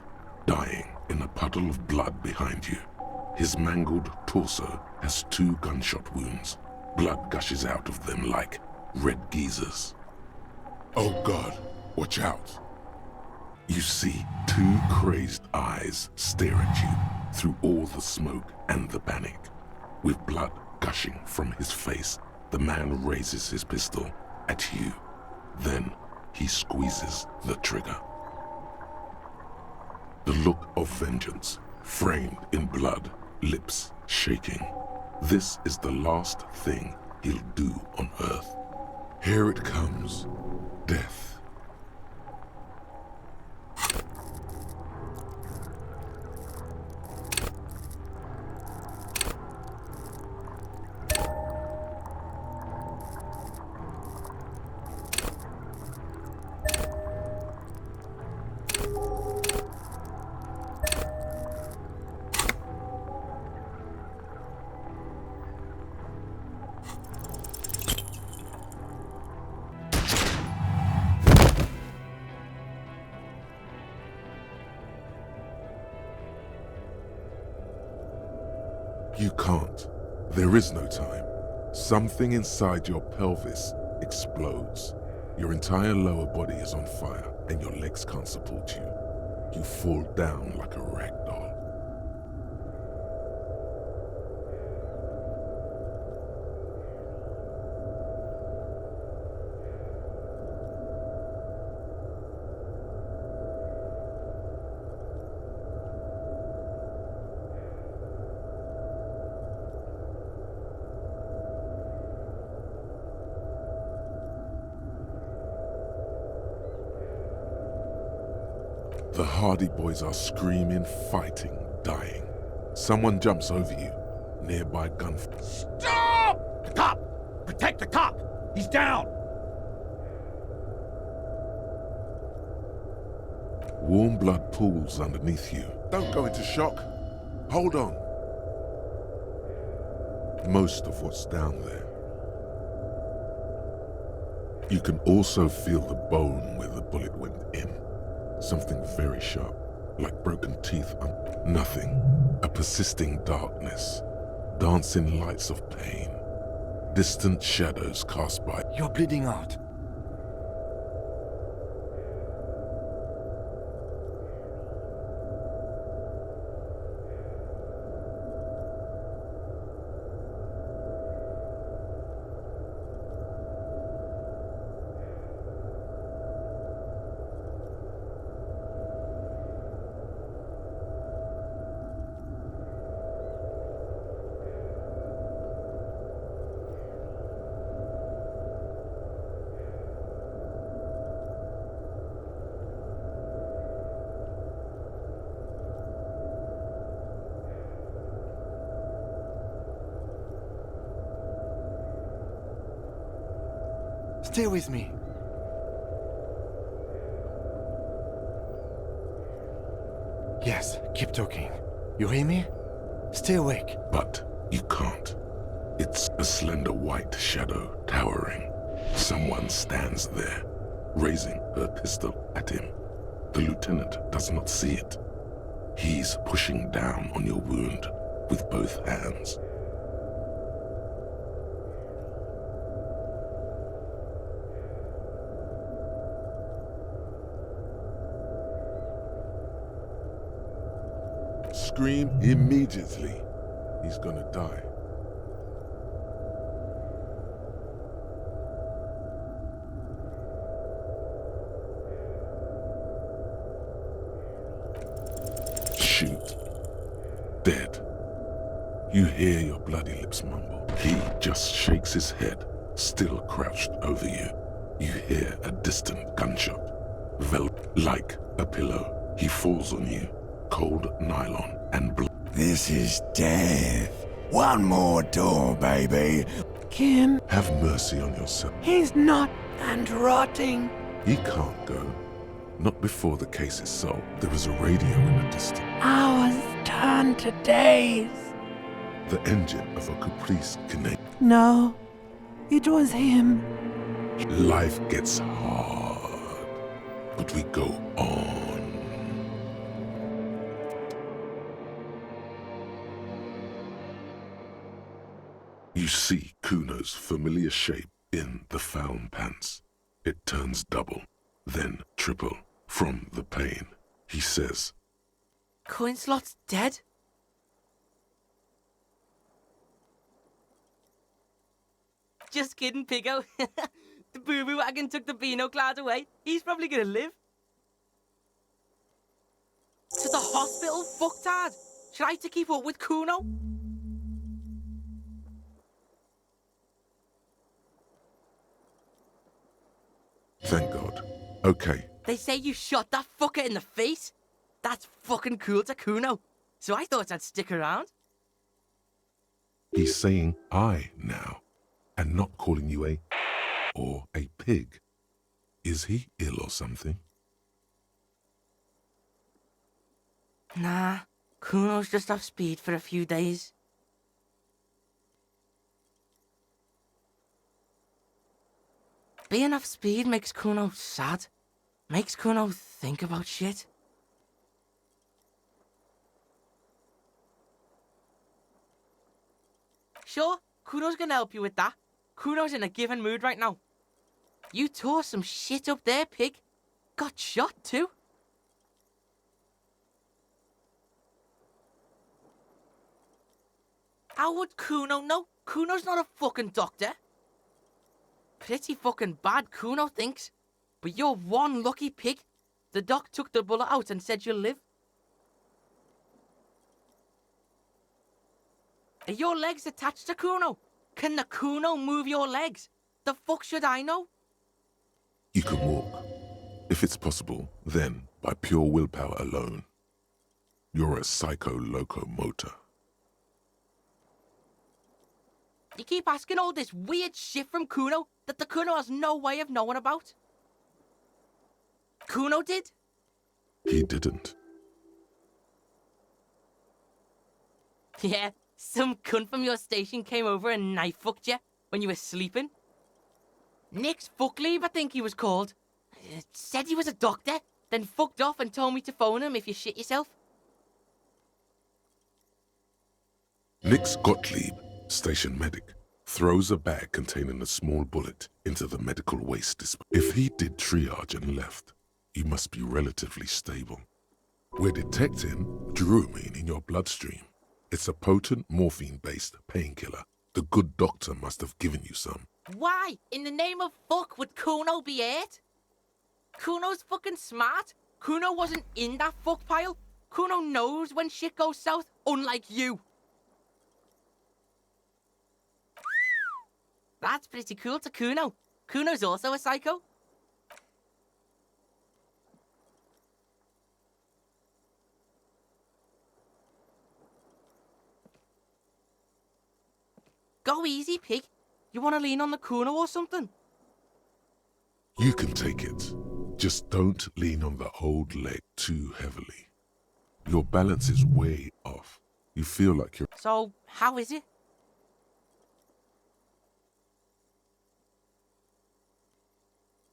dying in a puddle of blood behind you. His mangled torso has 2 gunshot wounds. Blood gushes out of them like red geysers. Oh God, watch out. You see two crazed eyes stare at you through all the smoke and the panic. With blood gushing from his face, the man raises his pistol at you. Then he squeezes the trigger. The look of vengeance, framed in blood, lips shaking. This is the last thing he'll do on Earth. Here it comes, death. You can't. There is no time. Something inside your pelvis explodes. Your entire lower body is on fire and your legs can't support you. You fall down like a rag doll. The Hardy Boys are screaming, fighting, dying. Someone jumps over you, nearby gunfire. Stop! The cop! Protect the cop! He's down! Warm blood pools underneath you. Don't go into shock. Hold on. Most of what's down there. You can also feel the bone where the bullet went in. Something very sharp, like broken teeth. Nothing. A persisting darkness. Dancing lights of pain. Distant shadows cast by. You're bleeding out. Stay with me. Yes, keep talking. You hear me? Stay awake. But you can't. It's a slender white shadow towering. Someone stands there, raising her pistol at him. The lieutenant does not see it. He's pushing down on your wound with both hands. Scream immediately. He's gonna die. Shoot. Dead. You hear your bloody lips mumble. He just shakes his head, still crouched over you. You hear a distant gunshot. Like a pillow, he falls on you. Cold nylon and blood. This is death. One more door, baby. Kim. Have mercy on yourself. He's not and rotting. He can't go. Not before the case is solved. There is a radio in the distance. Hours turn to days. The engine of a Caprice Connect. No, it was him. Life gets hard, but we go on. You see Kuno's familiar shape in the found pants. It turns double, then triple, from the pain. He says, Coinslot's dead? Just kidding, Piggo. The boo-boo wagon took the Beano cloud away. He's probably gonna live. To the hospital, fucktard. Try to keep up with Kuno. thank God. Okay, They say you shot that fucker in the face. That's fucking cool to Kuno. So I thought I'd stick around. he's saying I now, and not calling you or a pig. Is he ill or something? Nah, Kuno's just off speed for a few days. Being off speed makes Kuno sad. Makes Kuno think about shit. Sure, Kuno's gonna help you with that. Kuno's in a given mood right now. You tore some shit up there, pig. Got shot too. How would Kuno know? Kuno's not a fucking doctor. Pretty fucking bad, Kuno thinks. But you're one lucky pig. The doc took the bullet out and said you'll live. Are your legs attached to Kuno? Can the Kuno move your legs? The fuck should I know? You can walk. If it's possible, then by pure willpower alone. You're a psycho-locomotor. You keep asking all this weird shit from Kuno that the Kuno has no way of knowing about. Kuno did? He didn't. Yeah, some cunt from your station came over and knife fucked you when you were sleeping. Nick's Fuckleave, I think he was called. Said he was a doctor, then fucked off and told me to phone him if you shit yourself. Nix Gottlieb, station medic, throws a bag containing a small bullet into the medical waste disposal. If he did triage and left, you must be relatively stable. We're detecting druamine in your bloodstream. It's a potent morphine-based painkiller. The good doctor must have given you some. Why, in the name of fuck, would Kuno be it? Kuno's fucking smart. Kuno wasn't in that fuck pile. Kuno knows when shit goes south, unlike you. That's pretty cool to Kuno. Kuno's also a psycho. Go easy, pig. You want to lean on the Kuno or something? You can take it. Just don't lean on the old leg too heavily. Your balance is way off. You feel like you're... So, how is it?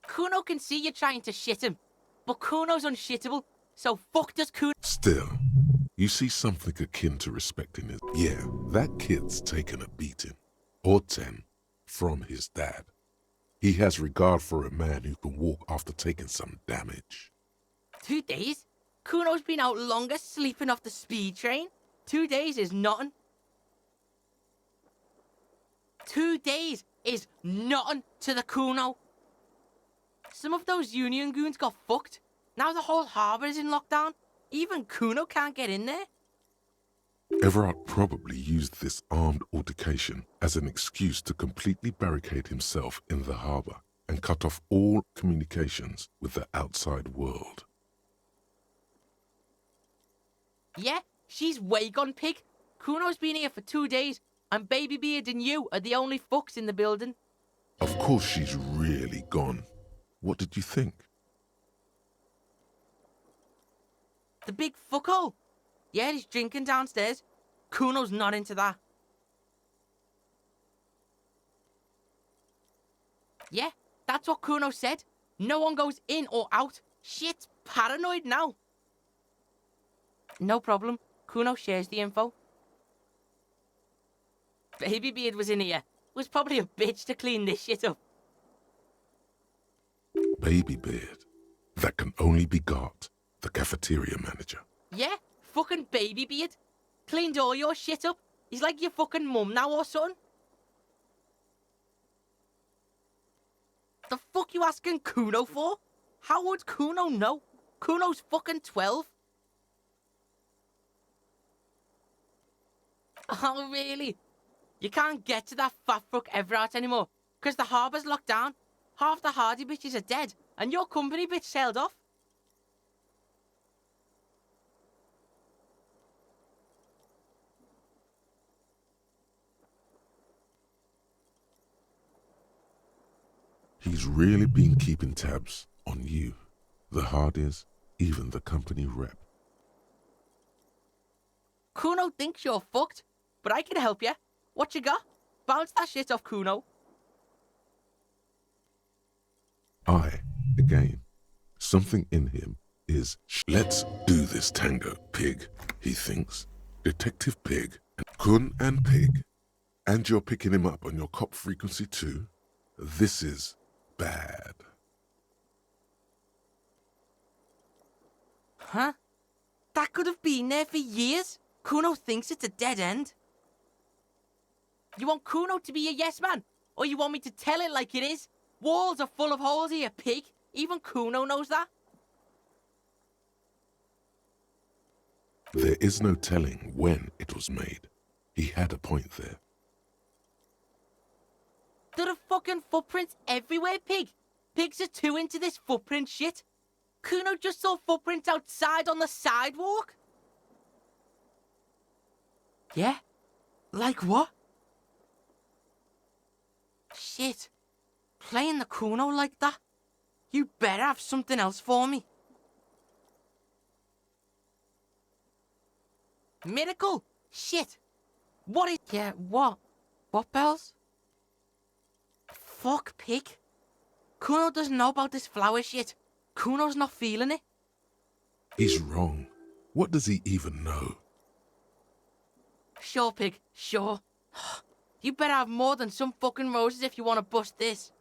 Kuno can see you trying to shit him, but Kuno's unshittable, so fuck does Kuno... Still, you see something akin to respect in his... Yeah, that kid's taken a beating, or 10, from his dad. He has regard for a man who can walk after taking some damage. 2 days? Kuno's been out longer sleeping off the speed train. 2 days is nothing. 2 days is nothing to the Kuno. Some of those Union goons got fucked. Now the whole harbour is in lockdown. Even Kuno can't get in there. Everard probably used this armed altercation as an excuse to completely barricade himself in the harbour and cut off all communications with the outside world. Yeah, she's way gone, pig. Kuno's been here for 2 days, and Baby Beard and you are the only fucks in the building. Of course she's really gone. What did you think? The big fuckhole. Yeah, he's drinking downstairs. Kuno's not into that. Yeah, that's what Kuno said. No one goes in or out. Shit's paranoid now. No problem. Kuno shares the info. Baby Beard was in here. Was probably a bitch to clean this shit up. Baby Beard. that can only be Gart, the cafeteria manager. Yeah, fucking baby beard. Cleaned all your shit up. He's like your fucking mum now or something. The fuck you asking Kuno for? How would Kuno know? Kuno's fucking 12. Oh, really? You can't get to that fat fuck Everard anymore, because the harbour's locked down. Half the hardy bitches are dead, and your company bitch sailed off. He's really been keeping tabs on you, the Hardys, even the company rep. Kuno thinks you're fucked, but I can help you. What you got? Bounce that shit off Kuno. Again, something in him is, let's do this tango, Pig, he thinks. Detective Pig, Kun and Pig, and you're picking him up on your cop frequency too? This is bad. Huh? That could have been there for years. Kuno thinks it's a dead end. You want Kuno to be a yes man? Or you want me to tell it like it is? Walls are full of holes here, Pig. Even Kuno knows that. There is no telling when it was made. He had a point there. There are fucking footprints everywhere, Pig. Pigs are too into this footprint shit. Kuno just saw footprints outside on the sidewalk. Yeah? Like what? Shit. Playing the Kuno like that? You better have something else for me. Miracle? Shit. What is... Yeah, what? What bells? Fuck, Pig. Kuno doesn't know about this flower shit. Kuno's not feeling it. He's wrong. What does he even know? Sure, Pig, sure. You better have more than some fucking roses if you want to bust this.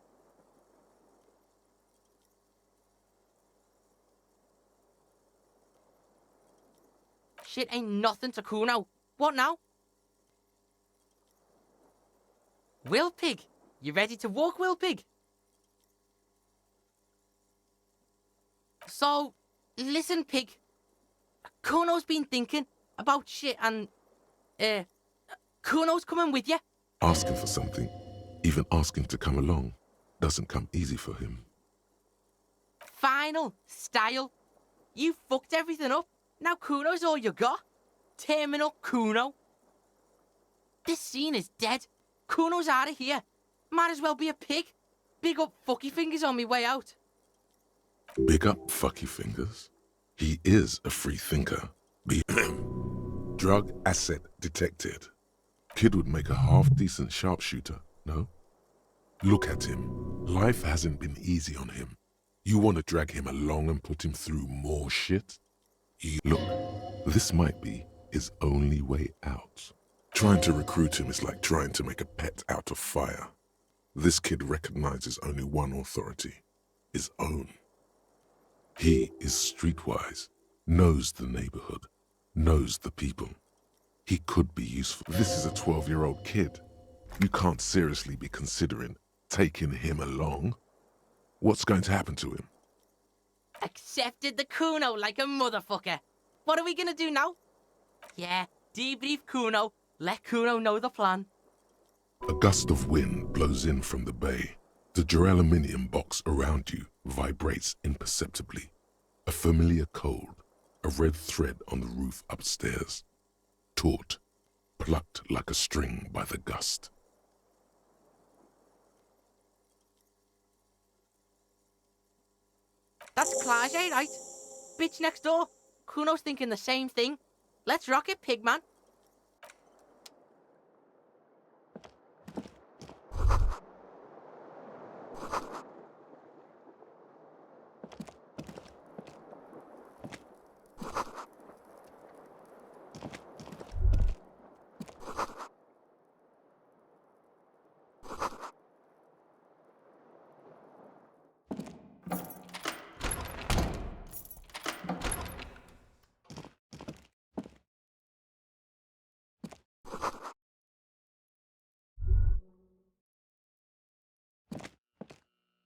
Shit ain't nothing to Kuno. What now? Will Pig, you ready to walk, Will Pig? So, listen, Pig. Kuno's been thinking about shit and, Kuno's coming with you. Asking for something, even asking to come along, doesn't come easy for him. Final style. You fucked everything up. Now Kuno's all you got. Terminal Kuno. This scene is dead. Kuno's out of here. Might as well be a pig. Big up fucky fingers on me way out. Big up fucky fingers. He is a free thinker. Drug asset detected. Kid would make a half-decent sharpshooter, no? Look at him. Life hasn't been easy on him. You want to drag him along and put him through more shit? Look, this might be his only way out. Trying to recruit him is like trying to make a pet out of fire. This kid recognizes only one authority, his own. He is streetwise, knows the neighborhood, knows the people. He could be useful. This is a 12-year-old kid. You can't seriously be considering taking him along. What's going to happen to him? Accepted the Kuno like a motherfucker. What are we gonna do now? Yeah, debrief Kuno. Let Kuno know the plan. A gust of wind blows in from the bay. The duraluminum box around you vibrates imperceptibly. A familiar cold, a red thread on the roof upstairs. Taut, plucked like a string by the gust. That's Clage, right? Bitch next door. Kuno's thinking the same thing. Let's rock it, Pigman.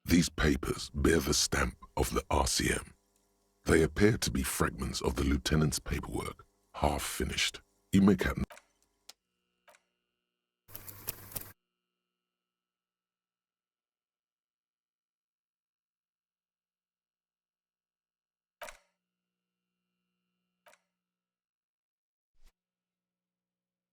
These papers bear the stamp of the RCM. They appear to be fragments of the lieutenant's paperwork, half finished. You make out